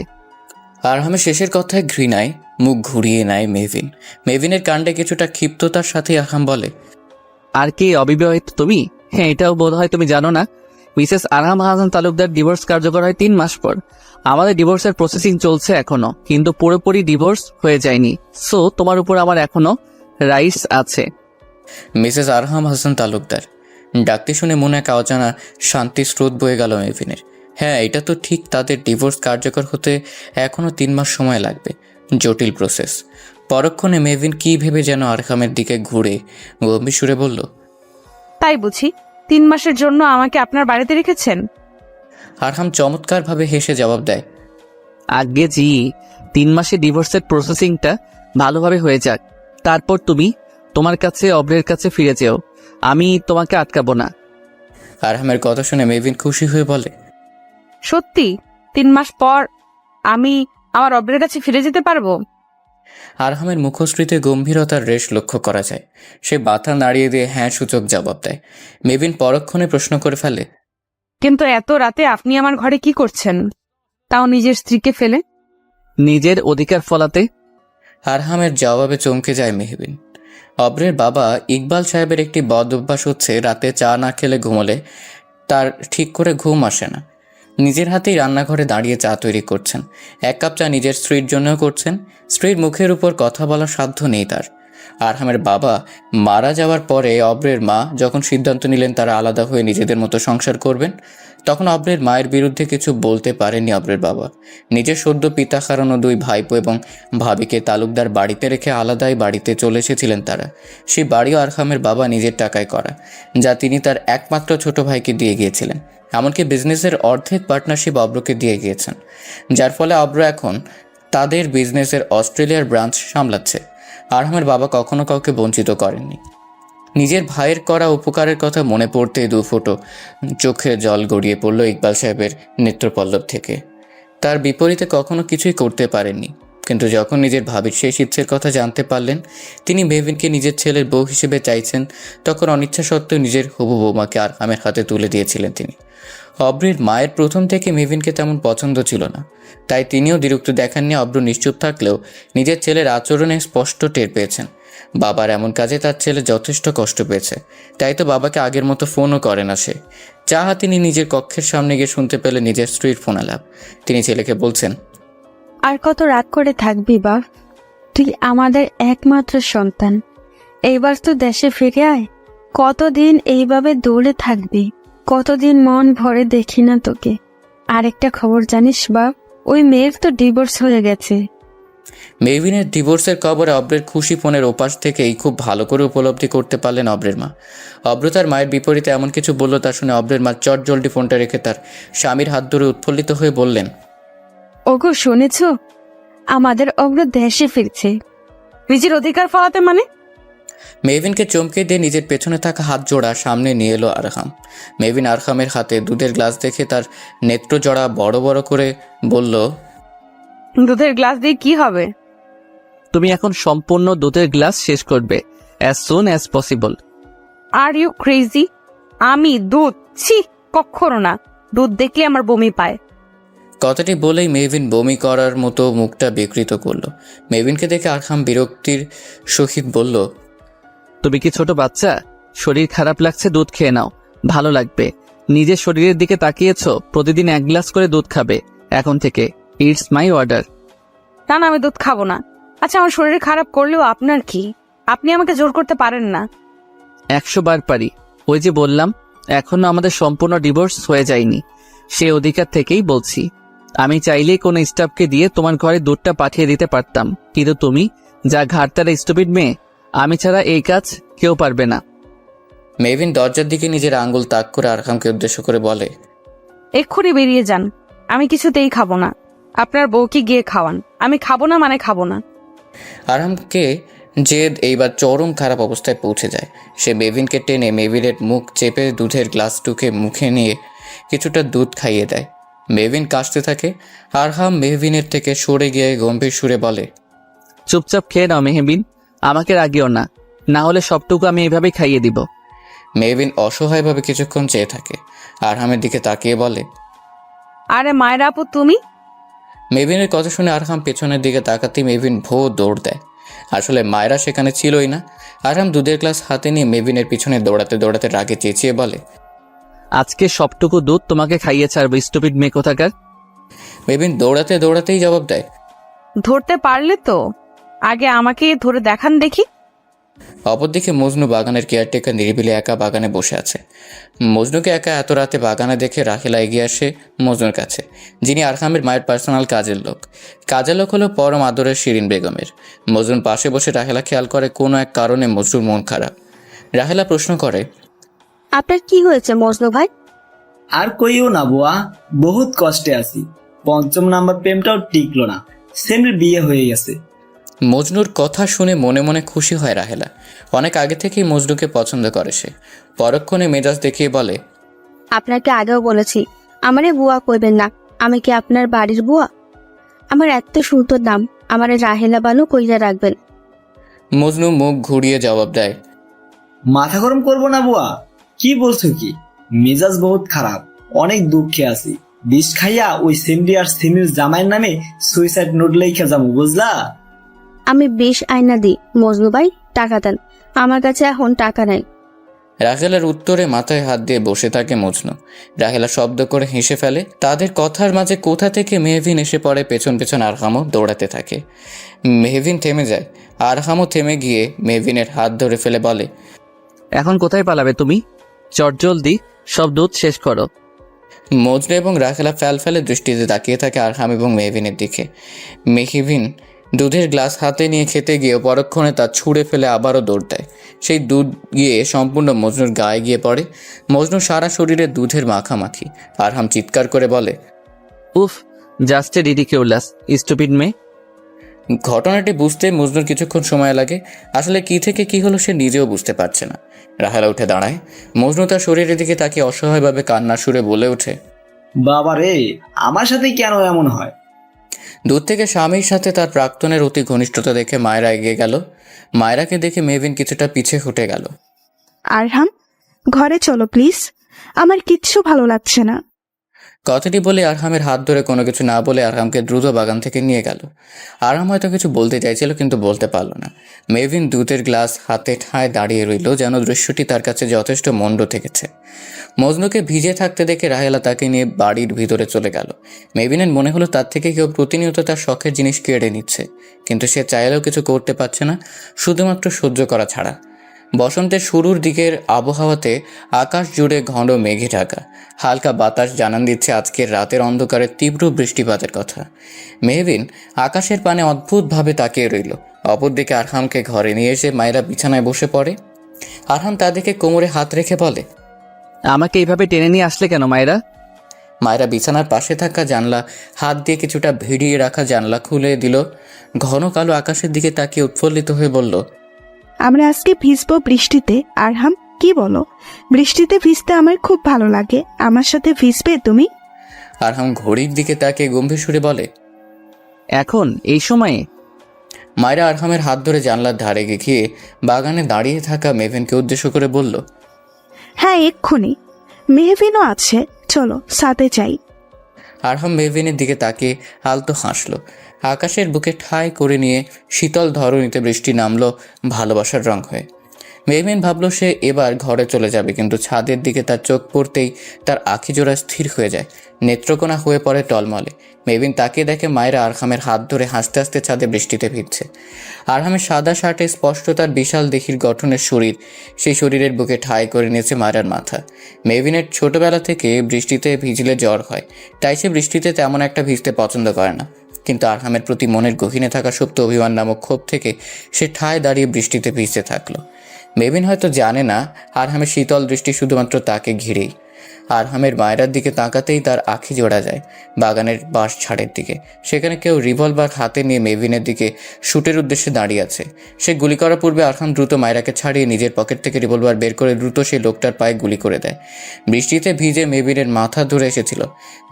আরহামের শেষের কথায় ঘৃণায় মুখ ঘুরিয়ে নেয় মেহভিন। মেহভিনের কাণ্ডে কিছুটা ক্ষিপ্ততার সাথে আরহাম বলে, আর কি অবিবাহিত তুমি? হ্যাঁ, এটাও বোধ হয় তুমি জানো না। মিসেস আরহাম হাসান তালুকদার ডিভোর্স কার্যকর হয় 3 মাস পর। আমাদের ডিভোর্সের প্রসেসিং চলছে এখনো, কিন্তু পুরোপুরি ডিভোর্স হয়ে যায়নি। সো তোমার উপর আমার এখনো রাইটস আছে। মিসেস আরহাম হাসান তালুকদার ডাকতে শুনে মনে এক অজানা শান্তির স্রোত বয়ে গেল মেহভিনের। হ্যাঁ, এটা তো ঠিক, তাদের ডিভোর্স কার্যকর হতে এখনও 3 মাস সময় লাগবে। জটিল প্রসেস। পরক্ষণে মেহভিন কি ভেবে যেন আরহামের দিকে ঘুরে গম্ভীর সুরে বলল, তাই বুঝি 3 মাসের জন্য আমাকে আপনার বাড়িতে রেখেছেন? আরহাম চমৎকারভাবে হেসে জবাব দেয়, আগে জি, 3 মাসে ডিভোর্সের প্রসেসিংটা ভালোভাবে হয়ে যাক, তারপর তুমি তোমার কাছে অব্রের কাছে ফিরে যেও। আমি তোমাকে আটকাবো না। আরহামের কথা শুনে মেহভিন খুশি হয়ে বলে, সত্যি 3 মাস পর আমি আমার অব্রের কাছে ফিরে যেতে পারবো? আরহামের মুখশ্রীতে গম্ভীরতার রেশ লক্ষ্য করা যায়। সে মাথা নাড়িয়ে দিয়ে হ্যাঁ সূচক জবাব দেয়। মেহভিন পরক্ষণে প্রশ্ন করে ফেলে, কিন্তু এত রাতে আপনি আমার ঘরে কি করছেন, তাও নিজের স্ত্রীকে ফেলে? নিজের অধিকার ফলাতে। আরহামের জবাবে চমকে যায় মেহভিন। অব্রের বাবা ইকবাল সাহেবের একটি বদ অভ্যাস হচ্ছে রাতে চা না খেলে ঘুমোলে তার ঠিক করে ঘুম আসে না। নিজের হাতেই রান্নাঘরে দাঁড়িয়ে চা তৈরি করছেন। 1 কাপ চা নিজের স্ত্রীর জন্যও করছেন। স্ত্রীর মুখের উপর কথা বলার সাধ্য নেই তার। আরহামের বাবা মারা যাওয়ার পরে অব্রের মা যখন সিদ্ধান্ত নিলেন তারা আলাদা হয়ে নিজেদের মতো সংসার করবেন, তখন অব্রের মায়ের বিরুদ্ধে কিছু বলতে পারেননি অব্রের বাবা। নিজের সদ্য পিতা হারানো 2 ভাইপো এবং ভাবিকে তালুকদার বাড়িতে রেখে আলাদাই বাড়িতে চলে এসেছিলেন তারা। সেই বাড়িও আরহামের বাবা নিজের টাকায় করা, যা তিনি তার একমাত্র ছোট ভাইকে দিয়ে গিয়েছিলেন। এমনকি বিজনেসের অর্ধেক পার্টনারশিপ অব্রকে দিয়ে গিয়েছেন, যার ফলে অব্র এখন তাদের বিজনেসের অস্ট্রেলিয়ার ব্রাঞ্চ সামলাচ্ছে। আরহামের বাবা কখনো কাউকে বঞ্চিত করেননি। নিজের ভাইয়ের করা উপকারের কথা মনে পড়তে 2 ফোঁটো চোখে জল গড়িয়ে পড়ল ইকবাল সাহেবের নেত্রপল্লব থেকে। তার বিপরীতে কখনো কিছুই করতে পারেননি, কিন্তু যখন নিজের ভাবির শেষ ইচ্ছের কথা জানতে পারলেন তিনি মেহভিনকে নিজের ছেলের বউ হিসেবে চাইছেন, তখন অনিচ্ছা সত্ত্বেও নিজের হবু বৌমাকে আরহামের হাতে তুলে দিয়েছিলেন তিনি। অব্রের মায়ের প্রথম থেকে মেহভিনকে তেমন পছন্দ ছিল না, তাই তিনিও দ্বিরুক্ত দেখাননি। অব্র নিশ্চুপ থাকলেও নিজের ছেলের আচরণে স্পষ্ট টের পেয়েছেন বাবার এমন কাজে তার ছেলে যথেষ্ট কষ্ট পেয়েছে। তাই তো বাবাকে আগের মতো ফোনও করে না সে। চাহা তিনি নিজের কক্ষের সামনে গিয়ে শুনতে পেলে নিজের স্ত্রীর ফোন আলাপ। তিনি ছেলেকে বলছেন, আর কত রাগ করে থাকবি বাপ? তুই আমাদের একমাত্র সন্তান। এইবার তো দেশে ফিরে আয়। কতদিন এইভাবে দৌড়ে থাকবি? কতদিন মন ভরে দেখি না তোকে। আরেকটা খবর জানিস বাপ, ওই মেয়ের তো ডিভোর্স হয়ে গেছে। মেহভিনের ডিভোর্সের খবরে অব্রের খুশি ফোনের ওপাশ থেকেই খুব ভালো করে উপলব্ধি করতে পারলেন অব্রের মা। অব্র তার মায়ের বিপরীতে এমন কিছু বলল তা শুনে অব্রের মা চটজলদি ফোনটা রেখে তার স্বামীর হাত ধরে উৎফুল্লিত হয়ে বললেন, ওগো শুনেছ, আমাদের অগ্র দেশে ফিরছে। নিজের অধিকার ফলাতে মানে? মেহভিনকে চমকে দিয়ে নিজের পেছনে থাকা হাত জোড়া সামনে নিয়ে এলো আরহাম। মেহভিন আরহামের হাতে দুধের গ্লাস দেখে তার নেত্র জোড়া বড় বড় করে বলল, দুধের গ্লাস দিয়ে কি হবে? তুমি এখন সম্পূর্ণ দুধের গ্লাস শেষ করবে as soon as possible. Are you crazy? আমি দুধ? ছি, কখনো না। দুধ দেখলে আমার বমি পায়। কথাটি বলেই মেহভিন বমি করার মতো মুখটা বিকৃত করলো। মেহভিনকে দেখে আরহাম বিরক্তির সহিত বলল, তুমি কি ছোট বাচ্চা? শরীর খারাপ লাগছে, দুধ খেয়ে নাও, ভালো লাগবে। নিজের শরীরের দিকে তাকিয়েছো, প্রতিদিন 1 গ্লাস করে দুধ খাবে এখন থেকে। It's my order. না না, আমি দুধ খাবো না। আচ্ছা, আমার শরীর খারাপ করলেও আপনার কি? আপনি আমাকে জোর করতে পারেন না। 100 বার পারি। ওই যে বললাম, এখনো আমাদের সম্পূর্ণ ডিভোর্স হয়ে যায়নি। সে অধিকার থেকেই বলছি। আমি চাইলেই কোনো স্টাফকে দিয়ে তোমার ঘরে দুধটা পাঠিয়ে দিতে পারতাম, কিন্তু তুমি যা ঘাটতারা স্টুপিড মেয়ে, আমি ছাড়া এই কাজ কেউ পারবে না। মেহভিন দরজার দিকে নিজের আঙ্গুল তাক করে আরহামকে উদ্দেশ্য করে বলে, এক্ষুনি বেরিয়ে যান। আমি কিছুতেই খাবো না। আপনার বউকে গিয়ে খাওয়ান। আমি খাবো না মানে খাবো না। আরহামকে জেদ এইবার চরম খারাপ অবস্থায় পৌঁছে যায়। সে মেহভিনকে টেনে মেহভিনের মুখ চেপে দুধের গ্লাসটুকে মুখে নিয়ে কিছুটা দুধ খাইয়ে দেয়। মেহবিন কাশতে থাকে। আরহাম মেহবিনের থেকে সরে গিয়ে গম্ভীর সুরে বলে, চুপচাপ খেয়ে নাও মেহবিন, আমাকে রাগিও না, না হলে সবটুকু আমি এভাবেই খাইয়ে দিব। মেহবিন অসহায়ভাবে কিছুক্ষণ চেয়ে থাকে। আরহামের দিকে তাকিয়ে বলে, আরে মায়েরা আপু তুমি? মেহবিনের কথা শুনে আরহাম পেছনের দিকে তাকাতেই মেহবিন ভো দৌড় দেয়। আসলে মায়েরা সেখানে ছিলই না। আরহাম দুধের গ্লাস হাতে নিয়ে মেহবিনের পিছনে দৌড়াতে দৌড়াতে রাগে চেঁচিয়ে বলে, আজকে সবটুকু দুধ তোমাকে খাইয়ে ছাড়বো, স্টুপিড মেয়ে কোথাকার। মেহবিন দৌড়াতে দৌড়াতেই জবাব দেয়, ধরতে পারলে তো আগে আমাকে ধরে দেখান দেখি। অপরদিকে মজনু বাগানের কেয়ারটেকার নিরিবিলি একা বাগানে বসে আছে। মজনুকে একা এত রাতে বাগানে দেখে রাহেলা এগিয়ে আসে মজনুর কাছে, যিনি আরহামের মায়ের পার্সোনাল কাজের লোক। কাজের লোক হলো পরম আদরের শিরিন বেগমের। মজনুর পাশে বসে রাহেলা খেয়াল করে কোনো এক কারণে মজনুর মন খারাপ। রাহেলা প্রশ্ন করে, আপনার কি হয়েছে মজনু ভাই? আর কইও না বুয়া, বহুত কষ্টে আছি। ৫ম নাম্বার প্রেমটাও টিকলো না, সেমরি বিয়ে হয়ে গেছে। মজনুর কথা শুনে মনে মনে খুশি হয় রাহেলা। অনেক আগে থেকেই মজনুকে পছন্দ করে সে। পরক্ষণে মেজাজ দেখিয়ে বলে, আপনাকে আগেও বলেছি আমারে বুয়া কইবেন না, আমি কি আপনার বাড়ির বুয়া? আমার এত সুন্দর নাম, আমার রাহেলা বানু কইরা রাখবেন। মজনু মুখ ঘুরিয়ে জবাব দেয়, মাথা গরম করবো না বুয়া, কি বলছো কি? মেজাজ বহুত খারাপ, অনেক দুঃখে আছি। বিষ খাইয়া ওই সেমরি আর সেমির জামাইয়ের নামে সুইসাইড নোট লেখা যাবো, বুঝলা? আমি বেশ আয়না দিই মজনু ভাই, টাকা দেন, আমার কাছে এখন টাকা নাই। রাহেলার উত্তরে মাথায় হাত দিয়ে বসে থাকে মজনু। রাহেলা শব্দ করে হেসে ফেলে। তাদের কথার মাঝে কোথা থেকে মেহবিন এসে পড়ে পেছন পেছন আরহামও দৌড়াতে থাকে। মেহবিন থেমে যায়। আরহামও থেমে গিয়ে মেহবিনের হাত ধরে ফেলে বলে, এখন কোথায় পালাবে তুমি? চটজলদি সব দুধ শেষ করো। মজনু এবং রাহেলা ফ্যালফ্যালে দৃষ্টিতে তাকিয়ে থাকে আরহাম এবং মেহবিনের দিকে। মেহবিন দুধের গ্লাস হাতে নিয়ে খেতে গিয়ে পরক্ষণে তা ছুঁড়ে ফেলে আবারও দৌড় দেয়। সেই দুধ গিয়ে সম্পূর্ণ মজনুর গায়ে গিয়ে পড়ে। মজনুর সারা শরীরে দুধের মাখামাখি। আরহাম চিৎকার করে বলে, উফ, জাস্ট এ রিডিকিউলাস, স্টুপিড মেয়ে। ঘটনাটি বুঝতে মজনুর কিছুক্ষণ সময় লাগে। আসলে কি থেকে কি হলো সে নিজেও বুঝতে পারছে না। রাহেলা উঠে দাঁড়ায়। মজনু তার শরীরের দিকে তাকিয়ে অসহায়ভাবে কান্নার সুরে বলে ওঠে, বাবা রে, আমার সাথে কেন এমন হয়? দূর থেকে স্বামীর সাথে তার প্রাক্তনের অতি ঘনিষ্ঠতা দেখে মায়েরা এগিয়ে গেল। মায়েরাকে দেখে মেহবিন কিছুটা পিছে হটে গেল। আরহাম, ঘরে চলো প্লিজ, আমার কিচ্ছু ভালো লাগছে না। কথাটি বলে আরহামের হাত ধরে কোনো কিছু না বলে আরহামকে দ্রুত বাগান থেকে নিয়ে গেল। আরহাম হয়তো কিছু বলতে চাইছিল কিন্তু বলতে পারল না। মেহবিন দুধের গ্লাস হাতে ঠায় দাঁড়িয়ে রইল, যেন দৃশ্যটি তার কাছে যথেষ্ট মন্ড থেকেছে। মজনুকে ভিজে থাকতে দেখে রাহেলা তাকে নিয়ে বাড়ির ভিতরে চলে গেল। মেহবিনের মনে হলো তার থেকে কেউ প্রতিনিয়ত তার শখের জিনিস কেড়ে নিচ্ছে, কিন্তু সে চাইলেও কিছু করতে পারছে না, শুধুমাত্র সহ্য করা ছাড়া। বসন্তের শুরুর দিকের আবহাওয়াতে আকাশ জুড়ে ঘন মেঘে ঢাকা। হালকা বাতাস জানান দিচ্ছে আজকের রাতের অন্ধকারে তীব্র বৃষ্টিপাতের কথা। মেহবিন আকাশের পানে অদ্ভুতভাবে তাকিয়ে রইল। অপরদিকে আরহামকে ঘরে নিয়ে এসে মায়েরা বিছানায় বসে পড়ে। আরহাম তাদেরকে কোমরে হাত রেখে বলে, আমাকে এইভাবে টেনে নিয়ে আসলে কেন মায়েরা? মায়েরা বিছানার পাশে থাকা জানলা হাত দিয়ে কিছুটা ভিড়িয়ে রাখা জানলা খুলে দিল। ঘন কালো আকাশের দিকে তাকিয়ে উৎফুল্লিত হয়ে বলল, আমরা আজকে ভিজবো বৃষ্টিতে। আরহাম, কি বলো? বৃষ্টিতে ভিজতে আমার খুব ভালো লাগে, আমার সাথে ভিজবে তুমি? আরহাম ঘড়ির দিকে তাকিয়ে গম্ভীর সুরে বলে, এখন এই সময়ে? মায়েরা আরহামের হাত ধরে জানলার ধারে গিয়ে বাগানে দাঁড়িয়ে থাকা মেহবিনকে উদ্দেশ্য করে বলল, হ্যাঁ এক্ষুনি, মেহবিনও আছে, চলো সাথে যাই। আরহাম মেহবিনের দিকে তাকিয়ে আলতো হাসলো। আকাশের বুকে ঠাঁই করে নিয়ে শীতল ধরণীতে বৃষ্টি নামলো ভালোবাসার রং হয়ে। মেহবিন ভাবলো সে এবার ঘরে চলে যাবে, কিন্তু ছাদের দিকে তার চোখ পড়তেই তার আখিজোড়া স্থির হয়ে যায়, নেত্রকোনা হয়ে পড়ে টলমলে। মেহবিন তাকিয়ে দেখে মায়েরা আরহামের হাত ধরে হাসতে হাসতে ছাদে বৃষ্টিতে ভিজছে। আরহামের সাদা শার্টে স্পষ্ট তার বিশাল দেখির গঠনের শরীর, সেই শরীরের বুকে ঠাঁই করে নিয়েছে মায়েরার মাথা। মেহবিনের ছোটবেলা থেকে বৃষ্টিতে ভিজলে জ্বর হয়, তাই সে বৃষ্টিতে তেমন একটা ভিজতে পছন্দ করে না। কিন্তু আরহামের প্রতি মনের গহীনে থাকা সুপ্ত অভিমান নামক ক্ষোভ থেকে সে ঠায় দাঁড়িয়ে বৃষ্টিতে ভিজতে থাকলো। মেহবিন হয়তো জানে না আরহামের শীতল দৃষ্টি শুধুমাত্র তাকে ঘিরেই। আরহামের মায়েরার দিকে তাকাতেই তার আঁখি জোড়া যায় বাগানের বাঁশ ছাড়ের দিকে। সেখানে কেউ রিভলভার হাতে নিয়ে মেভিনের দিকে শুটের উদ্দেশ্যে দাঁড়িয়ে আছে। সে গুলি করার পূর্বে আরহাম দ্রুত মায়েরাকে ছাড়িয়ে নিজের পকেট থেকে রিভলভার বের করে দ্রুত সেই লোকটার পায়ে গুলি করে দেয়। বৃষ্টিতে ভিজে মেভিনের মাথা ধরে এসেছিল,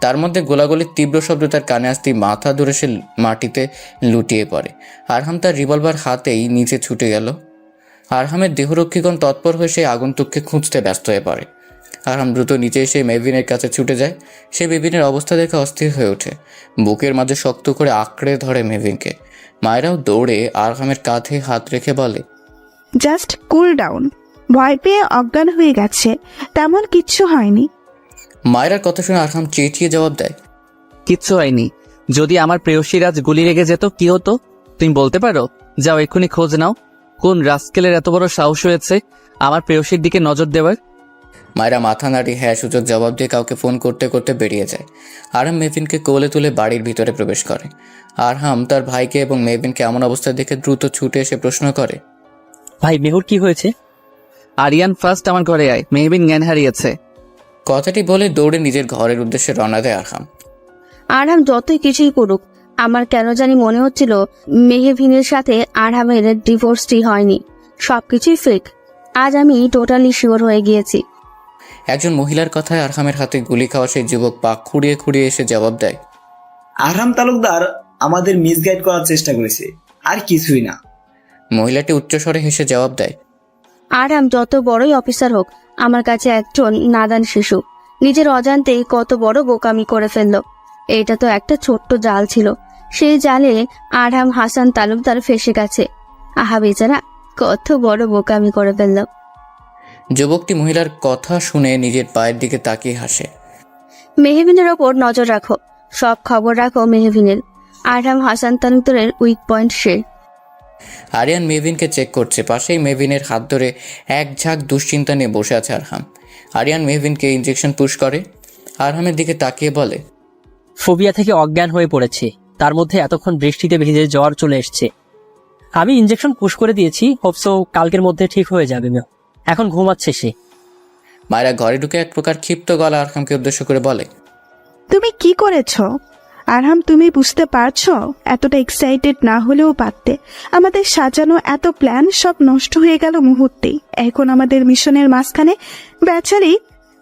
তার মধ্যে গোলাগুলির তীব্র শব্দ তার কানে আসতেই মাথা ধরে সে মাটিতে লুটিয়ে পড়ে। আরহাম তার রিভলভার হাতেই নিচে ছুটে গেল। আরহামের দেহরক্ষীগণ তৎপর হয়ে সেই আগন্তুককে খুঁজতে ব্যস্ত হয়ে পড়ে। আরহাম দ্রুত নিচে এসে মেভিনের কাছে ছুটে যায়। সে মেভিনের অবস্থা দেখে অস্থির হয়ে ওঠে, বুকের মাঝে শক্ত করে আঁকড়ে ধরে মেভিনকে। মায়েরাও দৌড়ে আরহামের কাঁধে হাত রেখে বলে, জাস্ট কুল ডাউন, ভয় পেয়ে অজ্ঞান হয়ে গেছে, তেমন কিচ্ছু হয়নি। মায়েরার কথা শুনে আরহাম চেঁচিয়ে জবাব দেয়, কিচ্ছু হয়নি। যদি আমার প্রেয়সীর আজ গুলি লেগে যেত কি হতো তুমি বলতে পারো? যাও এক্ষুনি খোঁজ নাও, কোন রাস্কেলের এত বড় সাহস হয়েছে আমার প্রেয়সীর দিকে নজর দেওয়ার। মায়েরা মাথা নাড়িয়ে হ্যাঁ সূচক জবাব দিয়ে কাউকে ফোন করতে করতে বেরিয়ে যায়। আরহাম মেভিনকে কোলে তুলে বাড়ির ভিতরে প্রবেশ করে। আরহাম তার ভাইকে এবং মেভিনকে এমন অবস্থায় দেখে দ্রুত ছুটে এসে প্রশ্ন করে, ভাই মেহুর কি হয়েছে? আরিয়ান ফার্স্ট আমার ঘরে আয়, মেহবিন জ্ঞান হারিয়েছে। কথাটি বলে দৌড়ে নিজের ঘরের উদ্দেশ্যে রওনা দেয় আরহাম। আরহাম যতই কিছুই করুক, আমার কেন জানি মনে হচ্ছিল মেহভিনের সাথে আরহামের ডিভোর্সটি হয়নি, সবকিছুই ফেক। আজ আমি টোটালি শিওর হয়ে গিয়েছি। একজন মহিলার কথায় আরহামের হাতে গুলি খাওয়া সেই যুবক পাক খুঁড়িয়ে খুঁড়িয়ে এসে জবাব দেয়, আরহাম তালুকদার আমাদের মিসগাইড করার চেষ্টা করেছে, আর কিছুই না। মহিলাটি উচ্চস্বরে হেসে জবাব দেয়, আরহাম যত বড়ই অফিসার হোক, আমার কাছে একজন নাদান শিশু। নিজের অজান্তেই কত বড় বোকামি করে ফেললো। এটা তো একটা ছোট্ট জাল ছিল, সেই জালে আরহাম হাসান তালুকদার ফেসে গেছে। আহা বেচারা, কত বড় বোকামি করে ফেললো। যুবকটি মহিলার কথা শুনে নিজের পায়ের দিকে তাকিয়ে হাসে। মেহভিনের ওপর নজর রাখো, সব খবর রাখো মেহভিনের। আরহাম হাসান তালুকদারের উইক পয়েন্ট সে। আরিয়ান মেভিনকে চেক করছে। পাশেই মেভিনের হাত ধরে এক ঝাঁক দুশ্চিন্তা নিয়ে বসে আছে আরহাম। আরিয়ান মেভিনকে ইঞ্জেকশন পুশ করে। আরহামের দিকে তাকিয়ে বলে, ফোবিয়া থেকে অজ্ঞান হয়ে পড়েছে, তার মধ্যে এতক্ষণ বৃষ্টিতে ভিজে জ্বর চলে এসছে। আমি ইঞ্জেকশন পুশ করে দিয়েছি, হোপসো কালকের মধ্যে ঠিক হয়ে যাবে। মেহু এখন ঘুমাচ্ছে সে। মায়েরা ঘরে ঢুকে এক প্রকার ক্ষিপ্ত গলা আরহামকে উদ্দেশ্য করে বলে, তুমি কি করেছো আরহাম? তুমি বুঝতে পারছো? এতটা এক্সাইটেড না হলেও পারতে। আমাদের সাজানো এত প্ল্যান সব নষ্ট হয়ে গেল মুহূর্তেই। এখন আমাদের মিশনের মাঝখানে বেচারি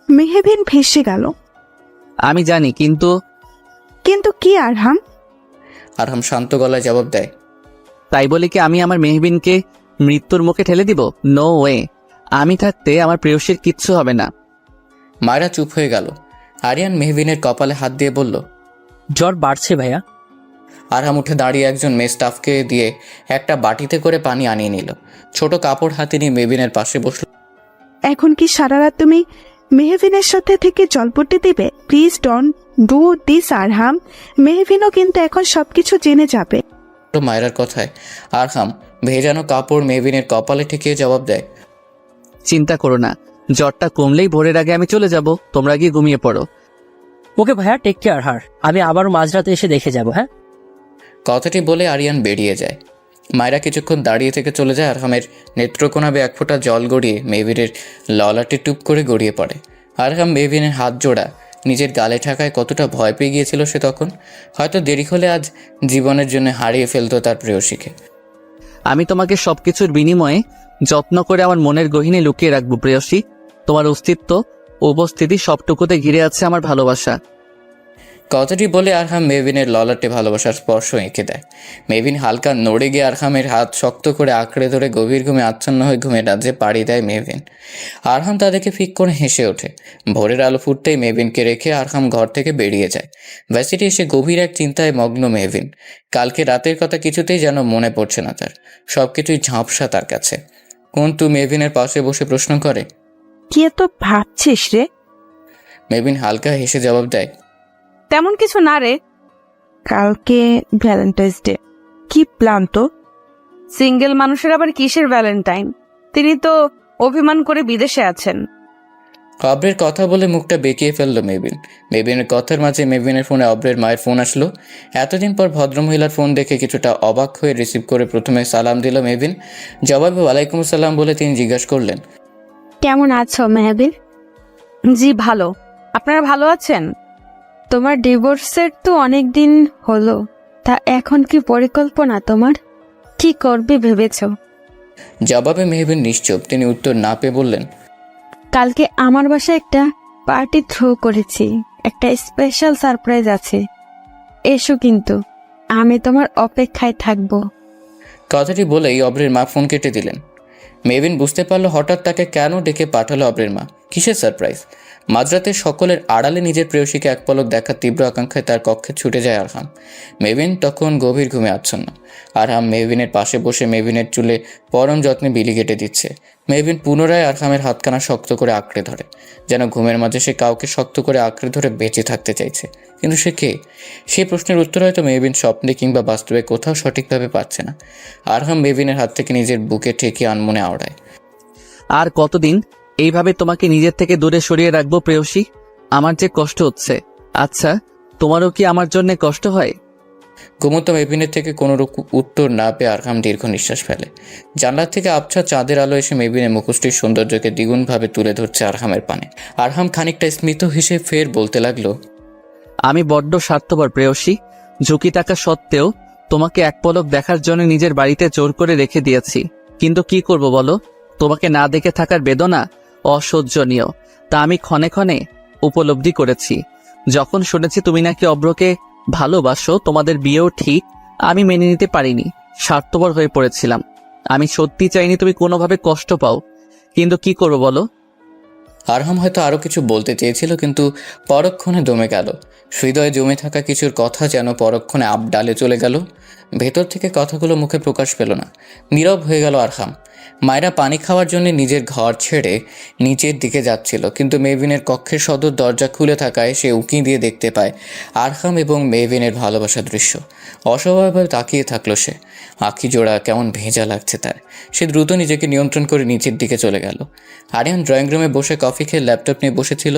মেহভিন ভেসে গেল। আমি জানি, কিন্তু কিন্তু কি আরহাম? আরহাম শান্ত গলায় জবাব দেয়, তাই বলে কি আমি আমার মেহবিনকে মৃত্যুর মুখে ঠেলে দিব? No way. আমি থাকতে আমার প্রেয়সীর কিচ্ছু হবে না। মায়েরা চুপ হয়ে গেল। আরিয়ান মেহবিনের কপালে হাত দিয়ে বলল, জ্বর বাড়ছে ভাইয়া। আরহাম উঠে দাঁড়িয়ে একজন মেয়ে স্টাফকে দিয়ে একটা বাটিতে করে পানি আনিয়ে নিল। ছোট কাপড় হাতে নিয়ে মেহবিনের পাশে বসল। এখন কি সারা রাত তুমি মেহভিনের সাথে থেকে জলপট্টি দেবে? প্লিজ ডোন্ট ডু দিস আরহাম। মেহভিনও কিন্তু এখন সবকিছু জেনে যাবে। মায়েরার কথায় আরহাম ভেজানো কাপড় মেহবিনের কপালে ঠেকিয়ে জবাব দেয়, চিন্তা করো না, জ্বরটা কমলেই ভোরের আগে আমি চলে যাব, তোমরা গিয়ে ঘুমিয়ে পড়ো। ওকে ভাইয়া, টেক কেয়ার হার। আমি আবারও মাঝরাতে এসে দেখে যাব। হ্যাঁ। কথাটি বলে আরিয়ান বেরিয়ে যায়। মায়েরা কিছুক্ষণ দাঁড়িয়ে থেকে চলে যায়। আরহামের নেত্রকোনাবে এক ফোঁটা জল গড়িয়ে মেহবিনের ললাটে টুপ করে গড়িয়ে পড়ে। আরহাম মেহবিনের হাত জোড়া নিজের গালে ঠাকায় কতটা ভয় পেয়ে গিয়েছিল সে তখন। হয়তো দেরি হলে আজ জীবনের জন্য হারিয়ে ফেলতো তার প্রেয়সীকে। আমি তোমাকে সবকিছুর বিনিময়ে যত্ন করে আমার মনের গহীনে লুকিয়ে রাখবো প্রেয়সী। তোমার অস্তিত্ব, উপস্থিতি সবটুকুতে ঘিরে আছে আমার ভালোবাসা। কথাটি বলে আরহাম মেহবিনের ললাটে ভালোবাসার স্পর্শ এঁকে দেয়। মেহবিন হালকা নড়ে গিয়ে আরহামের হাত শক্ত করে আঁকড়ে ধরে গভীর ঘুমে আচ্ছন্ন হয়ে ঘুমের রাজ্যে পাড়ি দেয় মেহবিন। আরহাম তাদেরকে ফিক করে হেসে ওঠে। ভোরের আলো ফুটতেই মেহবিনকে রেখে আরহাম ঘর থেকে বেরিয়ে যায়। ভ্যাসিটি এসে গভীর এক চিন্তায় মগ্ন মেহবিন। কালকে রাতের কথা কিছুতেই যেন মনে পড়ছে না তার। সবকিছুই ঝাঁপসা তার কাছে। কুন্তু মেহবিনের পাশে বসে প্রশ্ন করে, কি এত ভাবছিস রে? মেহবিন হালকা হেসে জবাব দেয়, তেমন কিছু না রে। কালকে ভ্যালেন্টাইন্স ডে, কি প্ল্যান তো? সিঙ্গেল মানুষের আবার কিসের ভ্যালেন্টাইন? তিনি তো অভিমান করে বিদেশে আছেন। অব্রের কথা বলে মুখটা বেঁকিয়ে ফেললো মেহবিন। মেহবিনের কথার মাঝে মেহবিনের ফোনে অব্রের মায়ের ফোন আসলো। এতদিন পর ভদ্রমহিলার ফোন দেখে কিছুটা অবাক হয়ে রিসিভ করে প্রথমে সালাম দিল মেহবিন। জবাবে ওয়ালাইকুম আসসালাম বলে তিনি জিজ্ঞাসা করলেন, কেমন আছো মেহবিন? জি ভালো। আপনারা ভালো আছেন? তোমার ডিভোর্সের তো অনেক দিন হলো, তা এখন কি পরিকল্পনা তোমার? কি করবে ভেবেছো? জবাবে মেহবিন নিশ্চুপ। তিনি উত্তর না পেয়ে বললেন, কালকে আমার বাসায় একটা পার্টি থ্রো করেছি, একটা স্পেশাল সারপ্রাইজ আছে, এসো কিন্তু, আমি তোমার অপেক্ষায় থাকবো। কথাটি বলেই অব্রের মা ফোন কেটে দিলেন। মেহবিন বুঝতে পারলো হঠাৎ তাকে কেন ডেকে পাঠালো অব্রের মা। কিসের সারপ্রাইজ? মাঝরাতে সকলের আড়ালে নিজের প্রেয়সীকে এক পলক দেখার তীব্র আকাঙ্ক্ষায় তার কক্ষে ছুটে যায় আরহাম। মেহবিন তখন গভীর ঘুমে আচ্ছন্ন। আরহাম মেহবিনের পাশে বসে মেহবিনের চুলে পরম যত্নে বিলি কেটে দিচ্ছে। মেহবিন পুনরায় আরহামের হাতখানা শক্ত করে আঁকড়ে ধরে, যেন ঘুমের মাঝে সে কাউকে শক্ত করে আঁকড়ে ধরে বেঁচে থাকতে চাইছে। কিন্তু সে কে? সেই প্রশ্নের উত্তর হয়তো মেহবিন স্বপ্নে কিংবা বাস্তবে কোথাও সঠিকভাবে পাচ্ছে না। আরহাম মেহবিনের হাত থেকে নিজের বুকে ঠেকিয়ে আনমনে আওড়ায়। আর কতদিন এইভাবে তোমাকে নিজের থেকে দূরে সরিয়ে রাখবো প্রেয়সী? আমার যে কষ্ট হচ্ছে। আচ্ছা, তোমারও কি আমার জন্য কষ্ট হয়? ঘুমন্ত মেহবিনের থেকে কোনো উত্তর না পেয়ে আরহাম দীর্ঘ নিঃশ্বাস ফেলে। জানলার থেকে আবছা চাঁদের আলো এসে মেহবিনের মুখোশটির সৌন্দর্যকে দ্বিগুণভাবে তুলে ধরছে আরহামের পানে। আরহাম খানিকটা স্মিত হেসে ফের বলতে লাগলো, আমি বড্ড স্বার্থপর প্রেয়সী। ঝুঁকি টাকা সত্ত্বেও তোমাকে এক পলক দেখার জন্য নিজের বাড়িতে জোর করে রেখে দিয়েছি। কিন্তু কি করব বলো, তোমাকে না দেখে থাকার বেদনা অসহ্যনীয়। তা আমি ক্ষণে ক্ষণে উপলব্ধি করেছি। যখন শুনেছি তুমি নাকি অব্রকে ভালোবাসো, তোমাদের বিয়েও ঠিক, আমি মেনে নিতে পারিনি। স্বার্থপর হয়ে পড়েছিলাম। আমি সত্যি চাইনি তুমি কোনোভাবে কষ্ট পাও, কিন্তু কি করবো বলো? আরহাম হয়তো আরও কিছু বলতে চেয়েছিল, কিন্তু পরক্ষণে দমে গেল। হৃদয়ে জমে থাকা কিছুর কথা যেন পরক্ষণে আবডালে চলে গেল। ভেতর থেকে কথাগুলো মুখে প্রকাশ পেল না। নীরব হয়ে গেল আরহাম। মায়েরা পানি খাওয়ার জন্য নিজের ঘর ছেড়ে নিচের দিকে যাচ্ছিল, কিন্তু মেহবিনের কক্ষের সদর দরজা খুলে থাকায় সে উঁকি দিয়ে দেখতে পায় আরহাম এবং মেহবিনের ভালোবাসার দৃশ্য। অস্বাভাবিকভাবে তাকিয়ে থাকলো সে। আঁখি জোড়া কেমন ভেজা লাগছে তার। সে দ্রুত নিজেকে নিয়ন্ত্রণ করে নিচের দিকে চলে গেল। আরিয়ান ড্রয়িং রুমে বসে কফি খেয়ে ল্যাপটপ নিয়ে বসেছিল।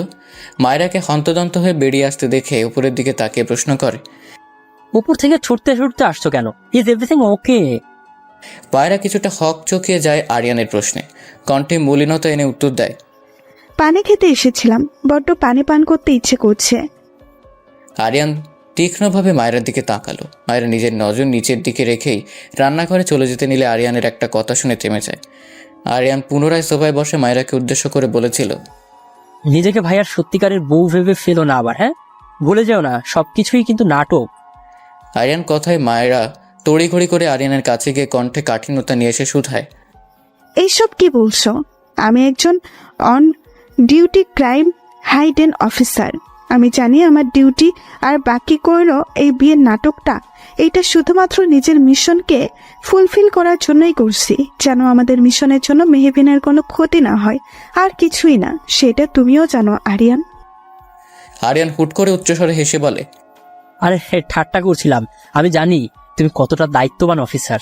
মায়েরাকে হন্তদন্ত হয়ে বেরিয়ে আসতে দেখে উপরের দিকে তাকিয়ে প্রশ্ন করে, উপর থেকে ছুটতে ছুটতে আসছো কেন? Is everything okay? পায়রা কিছুটা হক চকিয়ে যায় আরিয়ানের প্রশ্নে। কণ্ঠে মলিনতা এনে উত্তর দেয়, পানি খেতে এসেছিলাম, বড্ড পানি পান করতে ইচ্ছে করছে। আরিয়ান তীক্ষ্ণভাবে মায়েরার দিকে তাকালো। মায়েরা নিজের নজর নিচের দিকে রেখেই রান্নাঘরে চলে যেতে নিলে আরিয়ানের একটা কথা শুনে থেমে যায়। আরিয়ান পুনরায় সোফায় বসে মায়েরাকে উদ্দেশ্য করে বলেছিল, নিজেকে ভাইয়ার সত্যিকারের বউ ভেবে ফেলো না আবার, হ্যাঁ? ভুলে যাও না, সবকিছুই কিন্তু নাটক। আরিয়ান কথায় মায়েরা তড়িঘড়ি করে আরিয়ানের কাছে গিয়ে কণ্ঠে কাঠিন্যতা নিয়ে এসে শুধায়, এইসব কি বলছো? আমি একজন অন ডিউটি ক্রাইম হাইডেন অফিসার। আমি জানি আমার ডিউটি, আর বাকি করলো এই বিয়ের নাটকটা। এইটা শুধুমাত্র নিজের মিশনকে ফুলফিল করার জন্যই করছি, যেন আমাদের মিশনের জন্য মেহবিনের কোনো ক্ষতি না হয়, আর কিছুই না। সেটা তুমিও জানো আরিয়ান। আরিয়ান হুট করে উচ্চস্বরে হেসে বলে, আরে ঠাট্টা করছিলাম। আমি জানি তুমি কতটা দায়িত্ববান অফিসার।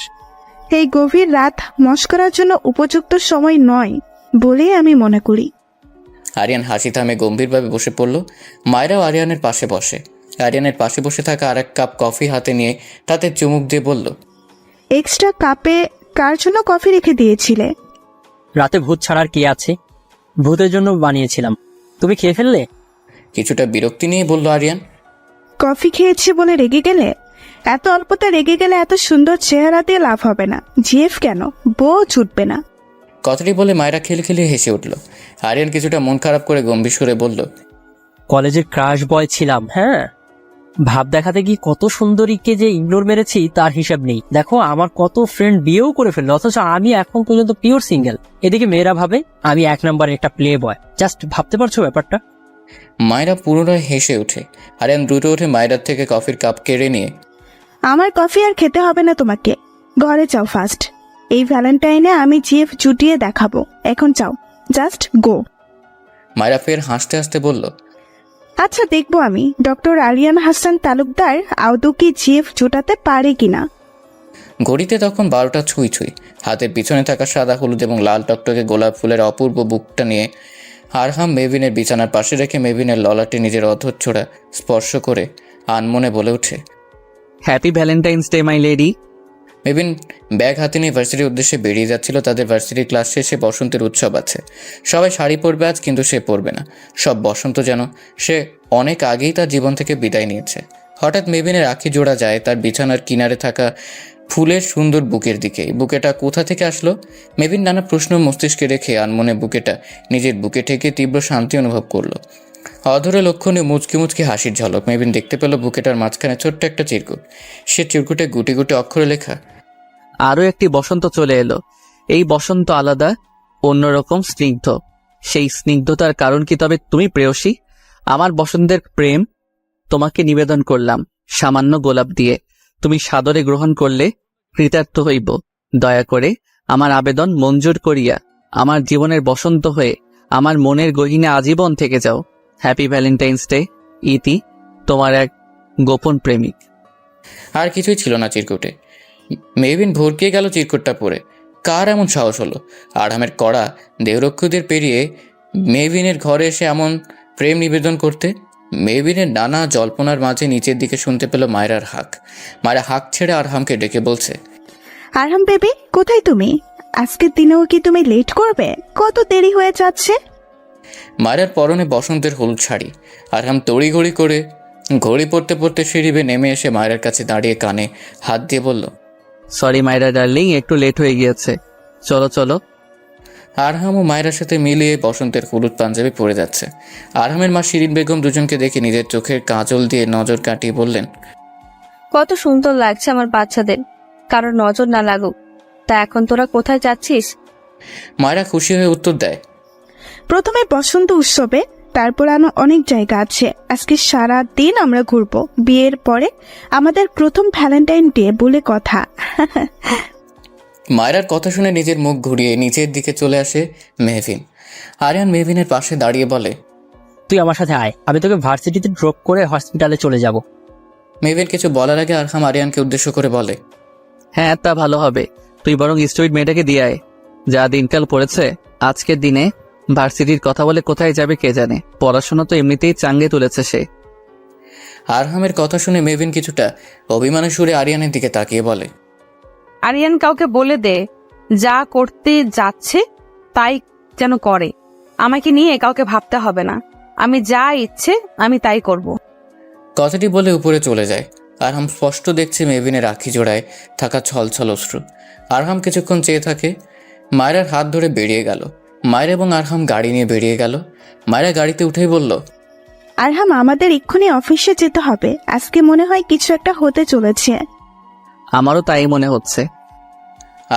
এই গভীর রাত মস্করার জন্য উপযুক্ত সময় নয় বলেই আমি মনে করি। আরিয়ান হাসি থামে গম্ভীরভাবে বসে পড়ল। মায়েরাও আরিয়ানের পাশে বসে। আরিয়ানের পাশে বসে থাকা আর এক কাপ কফি হাতে নিয়ে তাতে চুমুক দিয়ে বলল, এক্সট্রা কাপে কার জন্য কফি রেখে দিয়েছিলে? রাতে ভূত ছাড়ার কে আছে? ভূতের জন্য বানিয়েছিলাম। তুমি খেয়ে ফেললে? কিছুটা বিরক্তি নিয়ে বলল আরিয়ান। কফি খেয়েছি বলে রেগে গেলে? এত অল্পতে রেগে গেলে এত সুন্দর চেহারা দিয়ে লাভ হবে না। জিএফ কেন, বউ ছুটবে না। কথাটি বলে মায়েরা খেলে হেসে উঠল। আরিয়ান কিছুটা মন খারাপ করে গম্ভীর সুরে বলল, কলেজের ক্রাশ বয় ছিলাম, হ্যাঁ। ভাব দেখাতে গিয়ে কত সুন্দরীকে যে ইগনোর মেরেছি তার হিসাব নেই। দেখো, আমার কত ফ্রেন্ড বিয়েও করে ফেললো, অথচ আমি এখন পর্যন্ত পিওর সিঙ্গেল। এদিকে মেয়েরা ভাবে আমি 1 নম্বরের একটা প্লে বয়। জাস্ট ভাবতে পারছো ব্যাপারটা? মায়েরা পুনরায় হেসে ওঠে। আরিয়ান দ্রুত উঠে মায়েরার থেকে কফির কাপ কেড়ে নিয়ে, আমার কফি আর খেতে হবে না তোমাকে, ঘরে যাও ফার্স্ট। এই ভ্যালেন্টাইনে আমি জিএফ জুটিয়ে দেখাবো। এখন যাও, জাস্ট গো। মায়েরা ফের হাসতে হাসতে বলল, আচ্ছা, দেখবো আমি ডক্টর আরিয়ান হাসান তালুকদার আদৌ কি জিএফ জোটাতে পারে কিনা। ঘড়িতে তখন 12টা ছুঁই। হাতের পিছনে থাকা সাদা হলুদ এবং লাল টকটকে গোলাপ ফুলের অপূর্ব বুকটা নিয়ে আরহাম মেহবিনের বিছানার পাশে রেখে মেহবিনের ললাটে নিজের অধরছোড়া স্পর্শ করে আনমনে বলে ওঠে, happy Valentine's day my lady. Mebin bag হাতে নিয়ে ভার্সিটির উদ্দেশ্যে বেরিয়ে যাচ্ছিল। তাদের ভার্সিটির ক্লাস শেষে বসন্তের উৎসব আছে। সবাই শাড়ি পরবে আজ, কিন্তু সে পরবে না। সব বসন্ত যেন সে অনেক আগেই তার জীবন থেকে বিদায় নিয়েছে। হঠাৎ মেবিনের আঁখি জোড়া যায় তার বিছানার কিনারে থাকা ফুলের সুন্দর বুকের দিকে। বুকেটা কোথা থেকে আসলো? মেবিন নানা প্রশ্ন মস্তিষ্কে রেখে আনমনে বুকেটা নিজের বুকে ঠেকে তীব্র শান্তি অনুভব করলো। অধরে লক্ষণে মুচকি মুচকি হাসির ঝলক। মেবিন দেখতে পেল বুকেটার মাঝখানে ছোট্ট একটা চিরকুট। সে চিরকুটে গুটি গুটি অক্ষরে লেখা, আরও একটি বসন্ত চলে এলো। এই বসন্ত আলাদা, অন্যরকম স্নিগ্ধ। সেই স্নিগ্ধতার কারণ কি তবে তুমি প্রেয়সী? আমার বসন্তের প্রেম তোমাকে নিবেদন করলাম সামান্য গোলাপ দিয়ে। তুমি সাদরে গ্রহণ করলে কৃতার্থ হইব। দয়া করে আমার আবেদন মঞ্জুর করিয়া আমার জীবনের বসন্ত হয়ে আমার মনের গহীনে আজীবন থেকে যাও। হ্যাপি ভ্যালেন্টাইন্স ডে, ইতি, তোমার এক গোপন প্রেমিক। আর কিছুই ছিল না চিরকুটে। মেবিন ভরকিয়ে গেল চিরকুটটা পড়ে। কার এমন সাহস হলো আরহামের কড়া দেহরক্ষীদের পেরিয়ে মেবিনের ঘরে এসে এমন প্রেম নিবেদন করতে? মেবিনের নানা জল্পনার মাঝে নিচের দিকে শুনতে পেল মায়রার হাঁক। মায়রা হাঁক ছেড়ে আরহামকে ডেকে বলছে, আরহাম বেবি, কোথায় তুমি? আজকের দিনেও কি তুমি লেট করবে? কত দেরি হয়ে যাচ্ছে। মায়রার পরনে বসন্তের হলুদ শাড়ি। আরহাম তড়িঘড়ি করে ঘড়ি পড়তে পড়তে সিঁড়ি বেয়ে নেমে এসে মায়রার কাছে দাঁড়িয়ে কানে হাত দিয়ে বলল, সরি মাইরা ডার্লিং, একটু লেট হয়ে গিয়েছে। চলো চলো। আরহাম ও মায়রার সাথে মিলিয়ে বসন্তের হলুদ পাঞ্জাবি পরে যাচ্ছে। আরহামের মা শিরিন বেগম দুজনকে দেখে নিজের চোখের কাজল দিয়ে নজর কাটিয়ে বললেন, কত সুন্দর লাগছে আমার বাচ্চাদের, কারোর নজর না লাগুক। তা এখন তোরা কোথায় যাচ্ছিস? মায়রা খুশি হয়ে উত্তর দেয়, প্রথমে বসন্ত উৎসবে, তারপর আরো অনেক জায়গা আছে। আজকে সারা দিন আমরা ঘুরবো। বিয়ের পরে আমাদের প্রথম ভ্যালেন্টাইন ডে বলে কথা। মায়রার কথা শুনে নিজের মুখ ঘুরিয়ে নিচের দিকে চলে আসে মেহভিন। আরিয়ান মেহভিনের পাশে দাঁড়িয়ে বলে, তুই আমার সাথে আয়, আমি তোকে ভার্সিটিতে ড্রপ করে হসপিটালে চলে যাব। মেহভিন কিছু বলার আগে আরহাম আরিয়ানকে উদ্দেশ্য করে বলে, হ্যাঁ তা ভালো হবে। তুই বরং স্টুইট মেয়েটাকে দিয়ে আয়। যা দিনকাল পড়েছে, আজকের দিনে ভার্সিটির কথা বলে কোথায় যাবে কে জানে। পড়াশোনা তো এমনিতেই চাঙ্গে তুলেছে সে। আরহামের কথা শুনে মেহভিন কিছুটা অভিমানের সুরে আরিয়ানের দিকে তাকিয়ে বলে, আরিয়ান কাউকে বলে দে যা করতে যাচ্ছে তাই যেন করে। আমাকে নিয়ে কাউকে ভাবতে হবে না। আমি যা ইচ্ছে আমি তাই করব। কথাটি বলে উপরে চলে যায়। আরহাম স্পষ্ট দেখছে মেহভিনের আঁখি জোড়ায় থাকা ছলছল অশ্রু। আরহাম কিছুক্ষণ চেয়ে থাকে। মায়রার হাত ধরে বেরিয়ে গেল। মায়রা এবং আরহাম গাড়ি নিয়ে বেরিয়ে গেল। মায়রা গাড়িতে উঠেই বলল, আরহাম, আমাদের এক্ষুনি অফিসে যেতে হবে। আজকে মনে হয় কিছু একটা হতে চলেছে। আমারও তাই মনে হচ্ছে।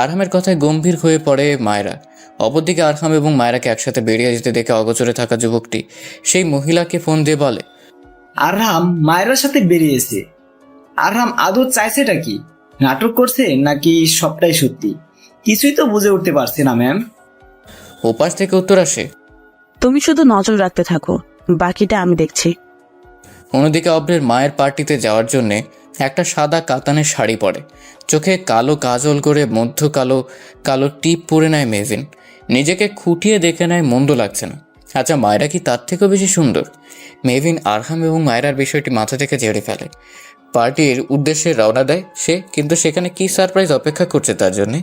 আরহামের কথায় গম্ভীর হয়ে পড়ে মায়রা। অপরদিকে আরহাম এবং মায়রাকে একসাথে বেরিয়ে যেতে দেখে অগোচরে থাকা যুবকটি সেই মহিলাকে ফোন দিয়ে বলে, আরহাম মায়ের সাথে বেরিয়েছে। আরহাম আদৌ চাইছেটা কি? নাটক করছে নাকি সবটাই সত্যি? কিছুই তো বুঝে উঠতে পারছি না ম্যাম। ওপাশ থেকে উত্তর আসে, তুমি শুধু নজর রাখতে থাকো, বাকিটা আমি দেখছি। অন্যদিকে অব্রের মায়ের পার্টিতে যাওয়ার জন্যে একটা সাদা কাতানের শাড়ি পরে, চোখে কালো কাজল করে মধ্য কালো কালো টিপ পরে নেয় মেহভিন। নিজেকে খুঁটিয়ে দেখে নেয়, মন্দ লাগছে না। আচ্ছা, মায়রা কি তার থেকেও বেশি সুন্দর? মেহভিন আরহাম এবং মায়রার বিষয়টি মাথা থেকে ঝেড়ে ফেলে। পার্টির উদ্দেশ্যে রওনা দেয় সে, কিন্তু সেখানে কি সারপ্রাইজ অপেক্ষা করছে তার জন্যে?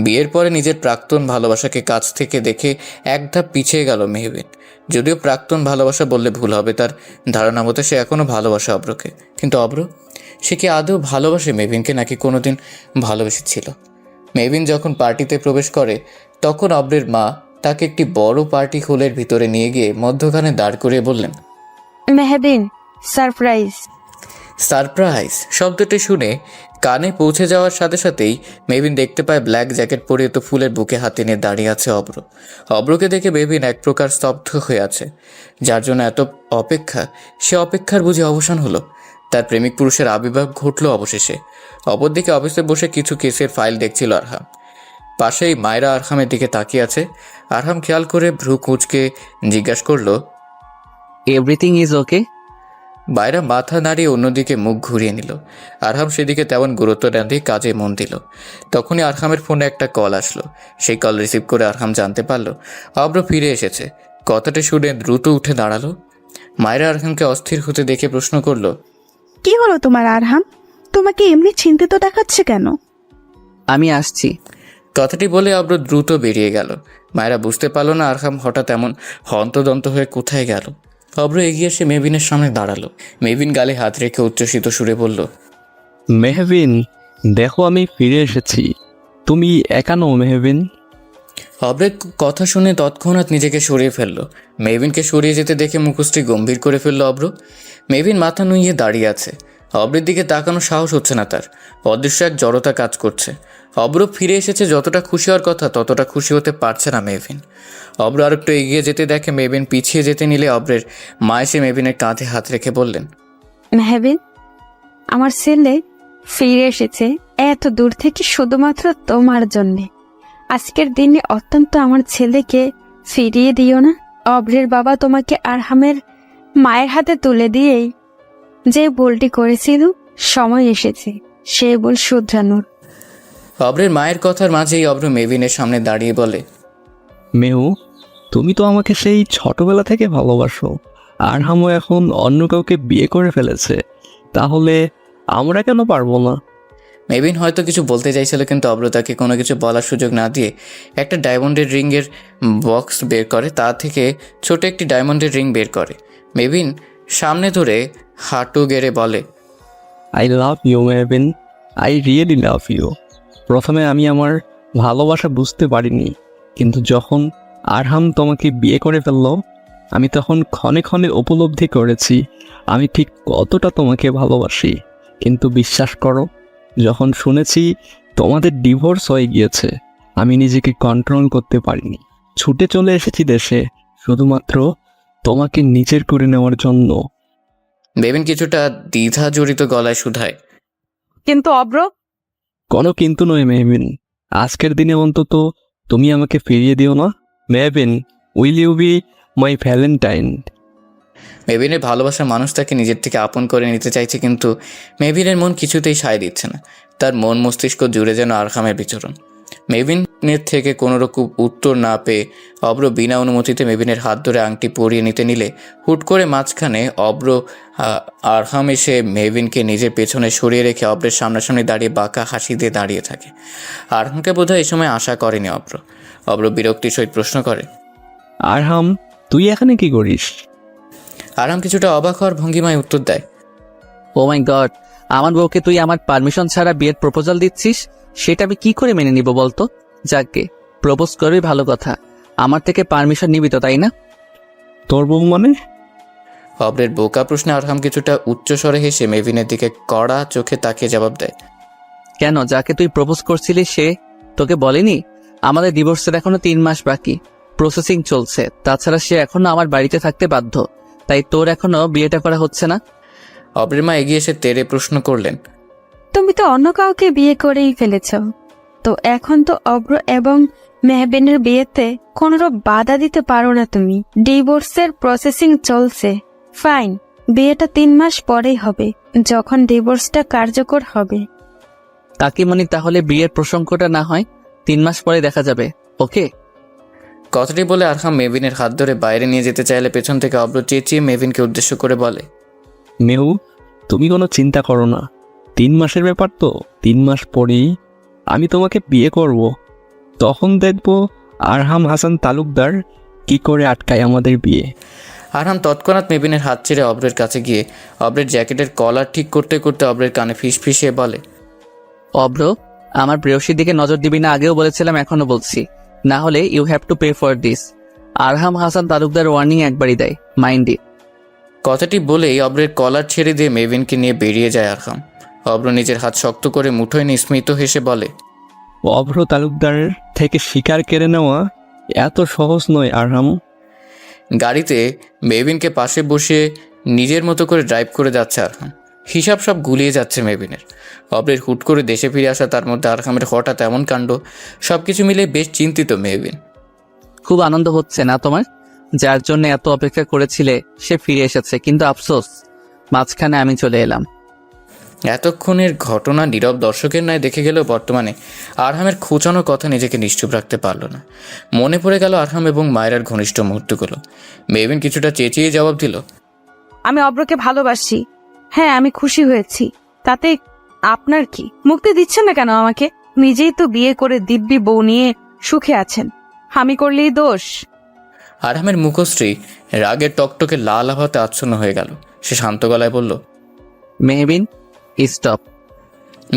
বিয়ের পরে নিজের প্রাক্তন ভালোবাসাকে কাছ থেকে দেখে এক ধাপ পিছিয়ে গেল মেহভিন। যদিও প্রাক্তন ভালোবাসা বললে ভুল হবে, তার ধারণা মতো সে এখনও ভালোবাসে অব্রকে। কিন্তু অব্র, সে কি আদৌ ভালোবাসে মেহভিনকে, নাকি কোনোদিন ভালোবেসেছিল? মেহভিন যখন পার্টিতে প্রবেশ করে তখন অব্রের মা তাকে একটি বড় পার্টি হলের ভিতরে নিয়ে গিয়ে মধ্যখানে দাঁড় করিয়ে বললেন, মেহবিন, সারপ্রাইজ। সারপ্রাইজ শব্দটি শুনে কানে পৌঁছে যাওয়ার সাথে সাথেই মেহভিন দেখতে পায় ব্ল্যাক জ্যাকেট পরে তো ফুলের বুকে হাতে নিয়ে দাঁড়িয়ে আছে অব্র। অব্রকে দেখে মেহভিন এক প্রকার স্তব্ধ হয়ে আছে। যার জন্য এত অপেক্ষা, সে অপেক্ষার বুঝি অবসান হলো। তার প্রেমিক পুরুষের আবির্ভাব ঘটল অবশেষে। অপরদিকে অফিসে বসে কিছু কেসের ফাইল দেখছিল আরহাম। পাশেই মায়রা আরহামের দিকে তাকিয়ে আছে। আরহাম খেয়াল করে ভ্রু কুঁচকে জিজ্ঞাসা করলো, এভরিথিং ইজ ওকে? মায়রা মাথা নাড়িয়ে অন্যদিকে মুখ ঘুরিয়ে নিল। আরহাম সেদিকে তেমন গুরুত্ব না দিয়ে কাজে মন দিল। তখনই আরহামের ফোনে একটা কল আসলো। সেই কল রিসিভ করে আরহাম জানতে পারল অব্র ফিরে এসেছে। কথাটা শুনে দ্রুত উঠে দাঁড়ালো। মায়রা আরহামকে অস্থির হতে দেখে প্রশ্ন করলো, কি হলো তোমার আরহাম? তোমাকে এমনি চিন্তিত দেখাচ্ছে কেন? আমি আসছি। কথাটি বলে অব্র দ্রুত বেরিয়ে গেল। মায়েরা বুঝতে পারলো না আরহাম হঠাৎ এমন হন্তদন্ত হয়ে কোথায় গেল। অব্র এগিয়ে এসে মেহবিনের সামনে দাঁড়ালো। মেহবিন গালে হাত রেখে উচ্ছ্বসিত সুরে বলল, মেহবিন, দেখো আমি ফিরে এসেছি। তুমি একা নও মেহবিন। অব্রের কথা শুনে তৎক্ষণাৎ নিজেকে সরিয়ে ফেলল। মেহবিনকে সরিয়ে যেতে দেখে মুখশ্রী গম্ভীর করে ফেলল অব্র। মেহবিন মাথা নুইয়ে দাঁড়িয়ে আছে। অব্রের দিকে তাকানোর সাহস হচ্ছে না তার। অদৃশ্য এক জড়তা কাজ করছে। অব্র ফিরে এসেছে, যতটা খুশি হওয়ার কথা ততটা খুশি হতে পারছে না মেহবিন। অব্র আর একটু এগিয়ে যেতে দেখে মেহবিন পিছিয়ে যেতে নিলে অব্রের মা এসে মেহবিনের কাঁধে হাত রেখে বললেন, মেহবিন, আমার ছেলে ফিরে এসেছে এত দূর থেকে শুধুমাত্র তোমার জন্যে। আজকের দিনে অত্যন্ত আমার ছেলেকে ফিরিয়ে দিও না। অব্রের বাবা তোমাকে আরহামের মায়ের হাতে তুলে দিয়েই যে ভুলটি করেছিল, সময় এসেছে সে ভুল শুধরানোর। অব্রের মায়ের কথার মাঝেই অব্র মেহবিনের সামনে দাঁড়িয়ে বলে, মেহু, তুমি তো আমাকে সেই ছোটবেলা থেকে ভালোবাসো। আরহামও এখন অন্য কাউকে বিয়ে করে ফেলেছে, তাহলে আমরা কেন পারবো না? মেহবিন হয়তো কিছু বলতে চাইছিল, কিন্তু অব্র তাকে কোনো কিছু বলার সুযোগ না দিয়ে একটা ডায়মন্ডের রিংয়ের বক্স বের করে। তা থেকে ছোট একটি ডায়মন্ডের রিং বের করে। মেহবিন সামনে ধরে হাঁটু গেড়ে বলে, I love you Mehbin, I really love you. প্রথমে আমি আমার ভালোবাসা বুঝতে পারিনি, কিন্তু যখন আরহাম তোমাকে বিয়ে করে ফেললো, আমি তখন ক্ষণে ক্ষণে উপলব্ধি করেছি আমি ঠিক কতটা তোমাকে ভালোবাসি। কিন্তু বিশ্বাস করো, যখন শুনেছি তোমাদের ডিভোর্স হয়ে গিয়েছে, আমি নিজেকে কন্ট্রোল করতে পারিনি। ছুটে চলে এসেছি দেশে শুধুমাত্র তোমাকে নিজের করে নেওয়ার জন্য। মেহবিন কিছুটা দ্বিধা জড়িত গলায় শুধায়, কিন্তু অব্র, কোনো কিন্তু নয় মেহবিন, আজকের দিনে অন্তত তুমি আমাকে ফিরিয়ে দিও না। Mehbeen, will you be my Valentine? মেহবিনের ভালোবাসার মানুষ তাকে নিজের থেকে আপন করে নিতে চাইছে, কিন্তু মেহবিনের মন কিছুতেই সায় দিচ্ছে না। তার মন মস্তিষ্ক জুড়ে যেন আরহামের বিচরণ। মেহবিনের থেকে কোনোরকম উত্তর না পেয়ে অব্র বিনা অনুমতিতে মেহবিনের হাত ধরে আংটি পরিয়ে নিতে নিলে হুট করে মাঝখানে আরহাম এসে মেহবিনকে নিজের পেছনে সরিয়ে রেখে অব্রের সামনাসামনি দাঁড়িয়ে বাঁকা হাসি দিয়ে দাঁড়িয়ে থাকে। আরহামকে বোধহয় এই সময় আশা করেনি অব্র বিরক্তির সহিত প্রশ্ন করে, আরহাম, তুই এখানে কি করিস? আরহাম কিছুটা অবাক হওয়ার ভঙ্গিমায় উত্তর দেয়, ও মাই গড, আমার বউকে তুই আমার পারমিশন ছাড়া বিয়ের প্রপোজাল দিচ্ছিস? সেটা আমি কি করে মেনে নিব বলতো? যাকে প্রপোজ করবি ভালো কথা, আমার থেকে পারমিশন নিবি তো, তাই না? তোর বউ মানে? অব্রের বোকা প্রশ্নে আরহাম কিছুটা উচ্চস্বরে হেসে মেহবিনের দিকে কড়া চোখে তাকিয়ে জবাব দেয়, কেন, যাকে তুই প্রপোজ করছিলি সে তোকে বলেনি? আমাদের ডিভোর্সের এখনো 3 মাস বাকি, প্রসেসিং চলছে। তাছাড়া সে এখনো আমার বাড়িতে থাকতে বাধ্য, তাই তোর এখনো বিয়েটা করা হচ্ছে না। অব্রের মা এগিয়ে এসে তেড়ে প্রশ্ন করলেন, তুমি তো অন্য কাউকে বিয়ে করেই ফেলেছ, তো এখন তো অব্র এবং মেহবিনের বিয়েতে কোনোরূপ বাধা দিতে পারো না তুমি। ডিভোর্সের প্রসেসিং চলছে, ফাইন, বিয়েটা 3 মাস পরেই হবে, যখন ডিভোর্সটা কার্যকর হবে। কাকিমণি, তাহলে বিয়ের প্রসঙ্গটা না হয় 3 মাস পরে দেখা যাবে, ওকে? কথাটি বলে আরহাম মেহবিনের হাত ধরে বাইরে নিয়ে যেতে চাইলে পেছন থেকে অব্র চেঁচিয়ে মেহবিনকে উদ্দেশ্য করে বলে, মেহু, তুমি কোনো চিন্তা করো না, 3 মাসের ব্যাপার তো, 3 মাস পরেই আমি তোমাকে বিয়ে করব। তখন দেখবো আরহাম হাসান তালুকদার কি করে আটকায় আমাদের বিয়ে। আরহাম তৎক্ষণাৎ মেহবিনের হাত ছেড়ে অব্রের কাছে গিয়ে অব্রের জ্যাকেটের কলার ঠিক করতে করতে অব্রের কানে ফিসফিসিয়ে বলে, অব্র, আমার প্রেয়সীর দিকে নজর দিবি না, আগেও বলেছিলাম এখনো বলছি, না হলে you have to pay for this. Arham Hasan Talukdar warning একবারই দেয়, মাইন্ড ইট। কথাটি বলেই অব্রের কলার ছেড়ে দিয়ে মেহবিনকে নিয়ে বেরিয়ে যায় আরহাম। অব্র নিজের হাত শক্ত করে মুঠোয় নিয়ে স্মিত হেসে বলে, অভ্র তালুকদারের থেকে শিকার কেড়ে নেওয়া এত সহজ নয় আরহাম। গাড়িতে মেহবিনকে পাশে বসিয়ে নিজের মতো করে ড্রাইভ করে যাচ্ছে আরহাম। হিসাব সব গুলিয়ে যাচ্ছে মেহবিনের। অব্রের হুট করে দেশে ফিরে আসা, তার মধ্যে আরহামের হঠাৎ এমন কাণ্ড, সবকিছু মিলে বেশ চিন্তিত মেহবিন। খুব আনন্দ হচ্ছে না তোমার? যার জন্য এত অপেক্ষা করেছিলে সে ফিরে এসেছে, কিন্তু আফসোস মাঝখানে আমি চলে এলাম। এতক্ষণের ঘটনা নীরব দর্শকের ন্যায় দেখে গেলেও বর্তমানে আরহামের খোঁচানো কথা নিজেকে নিশ্চুপ রাখতে পারল না। মনে পড়ে গেল আরহাম এবং মায়েরার ঘনিষ্ঠ মুহূর্তগুলো। মেহবিন কিছুটা চেঁচিয়ে জবাব দিল, আমি অব্রকে ভালোবাসি, হ্যাঁ আমি খুশি হয়েছি, তাতে আপনার কি? মুক্তি দিচ্ছেন না কেন আমাকে? নিজেই তো বিয়ে করে দিব্যি বউ নিয়ে সুখে আছেন, আমি করলেই দোষ? আরহামের মুখশ্রী রাগের টকটকে লাল আভাতে আচ্ছন্ন হয়ে গেল। সে শান্ত গলায় বলল, মেহবিন স্টপ।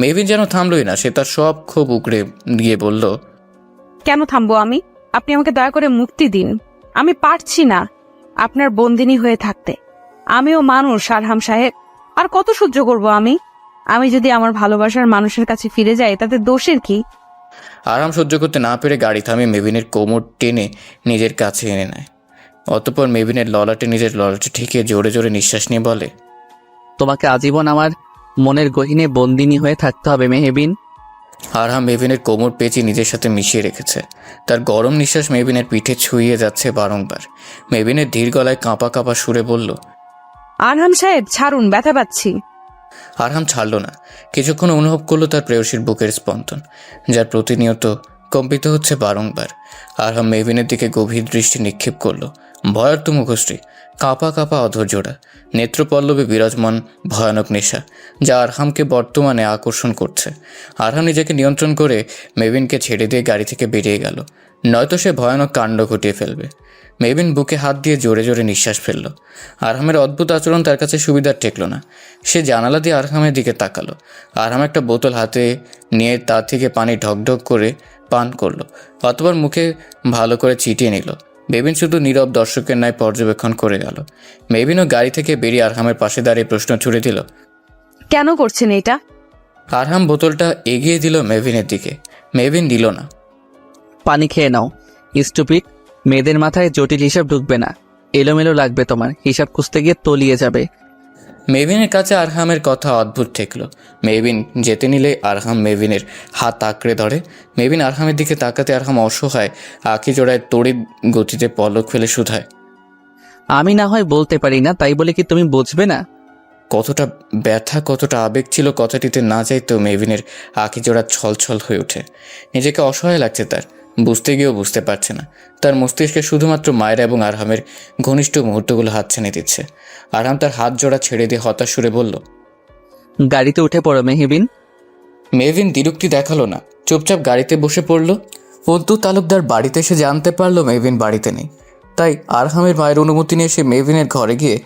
মেহবিন যেন থামলই না, সে তার সব ক্ষোভ উগড়ে গিয়ে বলল, কেন থামবো আমি? আপনি আমাকে দয়া করে মুক্তি দিন। আমি পারছি না আপনার বন্দিনী হয়ে থাকতে। আমিও মানুষ আরহাম সাহেব, আর কত সহ্য করব আমি? আমি যদি আমার ভালোবাসার মানুষের কাছে ফিরে যাই তাতে দোষের কি? আরাম সহ্য করতে না পেরে গাড়ি থামিয়ে মেবিনের কোমর টেনে নিজের কাছে এনে নেয়। অতঃপর মেবিনের ললাটে নিজের ললাটে ঠেকিয়ে জোরে জোরে নিঃশ্বাস নিয়ে বলে, তোমাকে আজীবন আমার মনের গহীনে বন্দিনী হয়ে থাকতে হবে মেহবিন। আরহাম মেবিনের কোমর পেঁচিয়ে নিজের সাথে মিশিয়ে রেখেছে। তার গরম নিঃশ্বাস মেবিনের পিঠে ছুঁয়ে যাচ্ছে বারংবার। মেবিনের ধীর গলায় কাঁপা কাঁপা সুরে বলল, আরহাম সাহেব ছাড়ুন, ব্যথা পাচ্ছি। আরহাম ছাড়ল না। কিছুক্ষণ অনুভব করলো তার প্রেয়সীর বুকের স্পন্দন, যার প্রতিনিয়ত কম্পিত হচ্ছে বারংবার। আরহাম মেহবিনের দিকে গভীর দৃষ্টি নিক্ষেপ করলো। ভয়ার্ত মুখশ্রী, কাঁপা কাঁপা অধৈর্যরা, নেত্রপল্লবে বিরাজমান ভয়ানক নেশা, যা আরহামকে বর্তমানে আকর্ষণ করছে। আরহাম নিজেকে নিয়ন্ত্রণ করে মেহবিনকে ছেড়ে দিয়ে গাড়ি থেকে বেরিয়ে গেল, নয়তো সে ভয়ানক কাণ্ড ঘটিয়ে ফেলবে। মেহবিন বুকে হাত দিয়ে জোরে জোরে নিঃশ্বাস ফেলল। আরহামের অদ্ভুত আচরণ তার কাছে সুবিধার ঠেকল না। সে জানালা দিয়ে আরহামের দিকে তাকালো। আরহাম একটা বোতল হাতে নিয়ে তা থেকে পানি ঢকঢক করে পান করলো, অতবার মুখে ভালো করে ছিটিয়ে নিল। মেহবিন শুধু নীরব দর্শকের ন্যায় পর্যবেক্ষণ করে গেল। মেহবিনও গাড়ি থেকে বেরিয়ে আরহামের পাশে দাঁড়িয়ে প্রশ্ন ছুড়ে দিল, কেন করছেন এটা? আরহাম বোতলটা এগিয়ে দিল মেহবিনের দিকে। মেহবিন দিল না। পানি খেয়ে নাও স্টুপিড। মেয়েদের মাথায় জটিল হিসাব ঢুকবে না, এলোমেলো লাগবে তোমার, হিসাব খুঁজতে গিয়ে তলিয়ে যাবে। মেহবিনের কাছে আরহামের কথা অদ্ভুত ঠেকল। মেহবিন যেতে নিলে আরহাম মেহবিনের হাত আঁকড়ে ধরে। মেহবিন আরহামের দিকে তাকাতে আরহাম অসহায় আঁকি জোড়ায় তড়িৎ গতিতে পলক ফেলে শুধায়, আমি না হয় বলতে পারি না, তাই বলে কি তুমি বুঝবে না? কতটা ব্যথা, কতটা আবেগ ছিল কথাটিতে না চাইতেও মেহবিনের আঁকি জোড়া ছলছল হয়ে ওঠে। নিজেকে অসহায় লাগছে তার, বুঝতে গিয়েও বুঝতে পারছে না। তার মস্তিষ্কে শুধুমাত্র মায়েরা এবং আরহামের ঘনিষ্ঠ মুহূর্তগুলো হাতছানি দিচ্ছে। আরহাম তার হাত জোড়া ছেড়ে দিয়ে হতাশ সুরে বলল, গাড়িতে উঠে পড়ো মেহবিন। মেহবিন দ্বিরুক্তি দেখালো না, চুপচাপ গাড়িতে বসে পড়ল। পদ্দু তালুকদার বাড়িতে এসে জানতে পারলো মেহবিন বাড়িতে নেই। তাই আরহামের মায়ের অনুমতি নিয়ে সে মেহবিনের ঘরে গিয়ে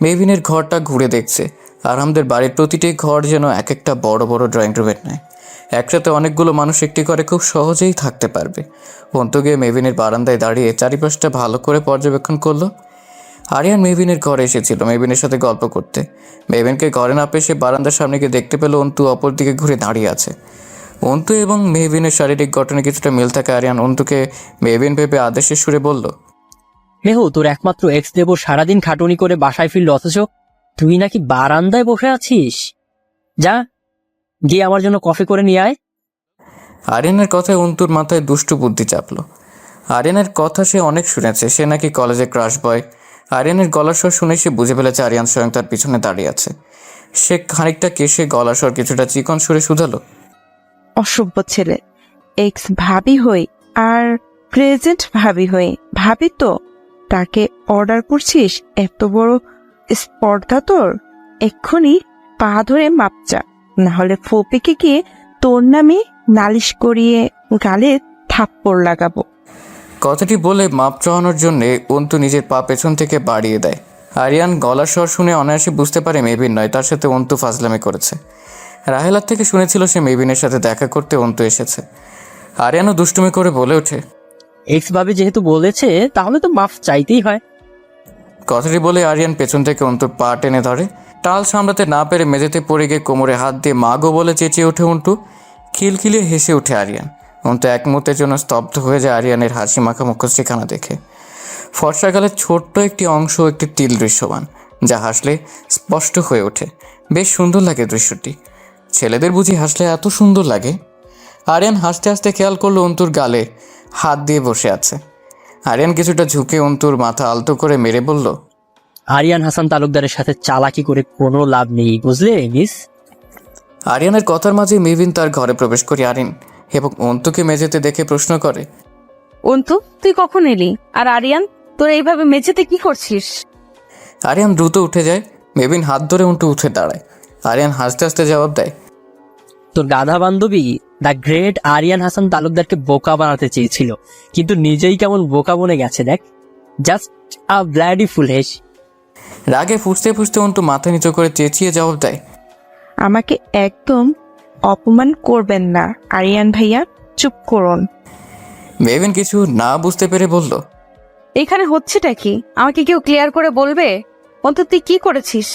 মেহবিনের ঘরটা ঘুরে দেখছে। আরহামদের বাড়ির প্রতিটি ঘর যেন এক একটা বড় বড় ড্রয়িং রুমের নেয়। একসাথে অনেকগুলো মানুষ একটি ঘরে খুব সহজেই থাকতে পারবে। অন্তু গিয়ে মেহবিনের বারান্দায় দাঁড়িয়ে চারিপাশটা ভালো করে পর্যবেক্ষণ করলো। আরিয়ান মেহবিনের ঘরে এসেছিল মেহবিনের সাথে গল্প করতে। মেহবিনকে ঘরে না পেয়ে সে বারান্দার সামনে গিয়ে দেখতে পেল অন্তু অপর দিকে ঘুরে দাঁড়িয়ে আছে। অন্তু এবং মেহবিনের শারীরিক গঠনে কিছুটা মিল থাকে আরিয়ান অন্তুকে মেহবিন ভেবে আদেশের সুরে বলল, মেহু, তোর একমাত্র এক্স দেব সারাদিন খাটুনি করে বাসায় ফিরল, অথচ তুই নাকি বারান্দায় বসে আছিস। যা গিয়ে আমার জন্য কফি করে নিয়ে আয়। আরিয়ানের কথায় অন্তুর মাথায় দুষ্টু বুদ্ধি চাপলো। আরিয়ানের কথা সে অনেক শুনেছে, সে নাকি কলেজে ক্রাশ বয়। আরিয়ানের গলার স্বর শুনে সে বুঝে ফেলেছে আরিয়ান স্বয়ং তার পিছনে দাঁড়িয়ে আছে। সে খানিকটা কেশে গলার স্বর কিছুটা চিকন সুরে শুধালো, অসভ্য ছেলে, এক্স ভাবি হই আর প্রেজেন্ট ভাবি হই। ভাবি তো তাকে অর্ডার করছিস? এত বড় স্পর্ধা তোর? এক্ষুনি পা ধরে মাপ চা, না হলে ফোপিকে গিয়ে তোর নামে নালিশ করিয়ে গালে থাপ্পড় লাগাবো। কথাটি বলে মাপ চাওয়ানোর জন্যে অন্তু নিজের পা পেছন থেকে বাড়িয়ে দেয়। আরিয়ান গলার স্বর শুনে অনায়াসে বুঝতে পারে মেহবিন নয়, তার সাথে অন্তু ফাজলামি করেছে। রাহেলার থেকে শুনেছিল সে মেহবিনের সাথে দেখা করতে অন্তু এসেছে। আরিয়ানও দুষ্টুমি করে বলে ওঠে, এক্স ভাবি যেহেতু বলেছে তাহলে তো মাফ চাইতেই হয়। কথাটি বলে আরিয়ান পেছন থেকে অন্তুর পা টেনে ধরে। টাল সামলাতে না পেরে মেঝেতে পড়ে গিয়ে কোমরে হাত দিয়ে মাগো বলে চেঁচিয়ে ওঠে অন্তু। খিলখিলিয়ে হেসে ওঠে আরিয়ান। অন্তু এক মুহূর্তের জন্য স্তব্ধ হয়ে যায় আরিয়ানের হাসি মাখা মুখশ্রীখানা দেখে। ফর্সাগালের ছোট্ট একটি অংশ একটি তিল দৃশ্যমান, যা হাসলে স্পষ্ট হয়ে ওঠে। বেশ সুন্দর লাগে দৃশ্যটি। ছেলেদের বুঝি হাসলে এত সুন্দর লাগে? আরিয়ান হাসতে হাসতে খেয়াল করলো অন্তুর গালে হাত দিয়ে বসে আছে। আরিয়ান কিছুটা ঝুঁকে অন্তুর মাথা আলতো করে মেরে বলল, আরিয়ান হাসান তালুকদারের সাথে চালাকি করে কোনো লাভ নেই, বুঝলে মিস? আরিয়ানের কথার মাঝে মেহবিন তার ঘরে প্রবেশ করে আরিন এবং অন্তুকে মেঝেতে দেখে প্রশ্ন করে, অন্তু, তুই কখন এলি? আর আরিয়ান, তোর এইভাবে মেঝেতে কি করছিস? আরিয়ান দ্রুত উঠে যায়। মেহবিন হাত ধরে অন্তু উঠে দাঁড়ায়। আরিয়ান হাসতে হাসতে জবাব দেয়, তোর গাধা বান্ধবী দ্য গ্রেট আরিয়ান হাসান তালুকদারকে বোকা বানাতে চেয়েছিল, কিন্তু নিজেই কেমন বোকা বনে গেছে দেখ। জাস্ট আ ব্লাডি ফুল হেস। রাগে ফুসতে ফুসতে অন্তু মাথা নিচু করে চেঁচিয়ে জবাব দেয়, আমাকে একদম অপমান করবেন না আরিয়ান ভাইয়া, চুপ করুন। মেহবিন কিছু না বুঝতে পেরে বলল, এখানে হচ্ছেটা কি আমাকে কেউ ক্লিয়ার করে বলবে? অন্তত তুই কি করেছিস?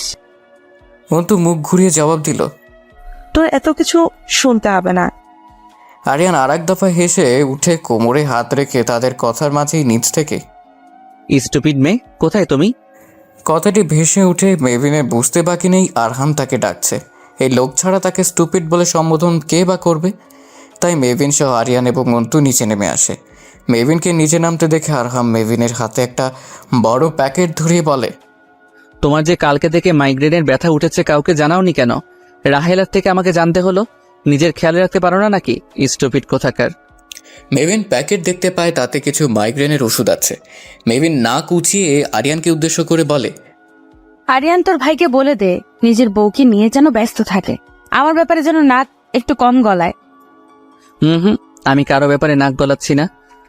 অন্তু মুখ ঘুরিয়ে জবাব দিল, তোর এত কিছু শুনতে হবে না। আরিয়ান আর এক দফা হেসে উঠে কোমরে হাত রেখে তাদের কথার মাঝেই নিচ থেকে স্টুপিড মেয়ে, কোথায় তুমি? কথাটি ভেসে উঠে মেহবিনের বুঝতে বাকি নেই আরহাম তাকে ডাকছে। এই লোক ছাড়া তাকে স্টুপিড বলে সম্বোধন কে বা করবে? তাই মেহবিন সহ আরিয়ান এবং অন্তু নিচে নেমে আসে। মেহবিনকে নিচে নামতে দেখে আরহাম মেহবিনের হাতে একটা বড় প্যাকেট ধরিয়ে বলে, তোমার যে কালকে থেকে মাইগ্রেনের ব্যথা উঠেছে কাউকে জানাওনি কেন? রাহেলার থেকে আমাকে জানতে হলো। নিজের খেয়াল রাখতে পারো না নাকি? স্টুপিড কোথাকার। মেহবিন প্যাকেট দেখতে পায় তাতে কিছু মাইগ্রেনের ওষুধ আছে। মেহবিন না কুচিয়ে আরিয়ানকে উদ্দেশ্য করে বলে, আরিয়ান তোর ভাইকে বলে দে নিজের বউকে নিয়ে যেন ব্যস্ত থাকে, আমার ব্যাপারে যেন নাক একটু কম গলায়। হুম, আমি কারো ব্যাপারে নাক গলাচ্ছি না।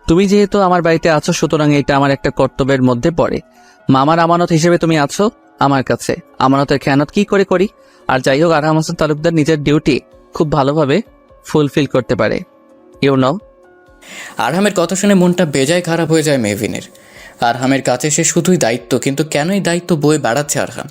তুমি যেহেতু আমার বাড়িতে আছো, সুতরাং এটা আমার একটা কর্তব্যের মধ্যে পড়ে। মামার আমানত হিসেবে তুমি আছো আমার কাছে। আমানতের খেয়ানত কি করে করি? আর যাই হোক, আরহাম হাসান তালুকদার নিজের ডিউটি খুব ভালোভাবে ফুলফিল করতে পারে, ইউ নো। আরহামের কথা শুনে মনটা বেজায় খারাপ হয়ে যায় মেহবিনের। আরহামের কাছে সে শুধুই দায়িত্ব, কিন্তু কেনই দায়িত্ব বয়ে বেড়াচ্ছে আরহাম?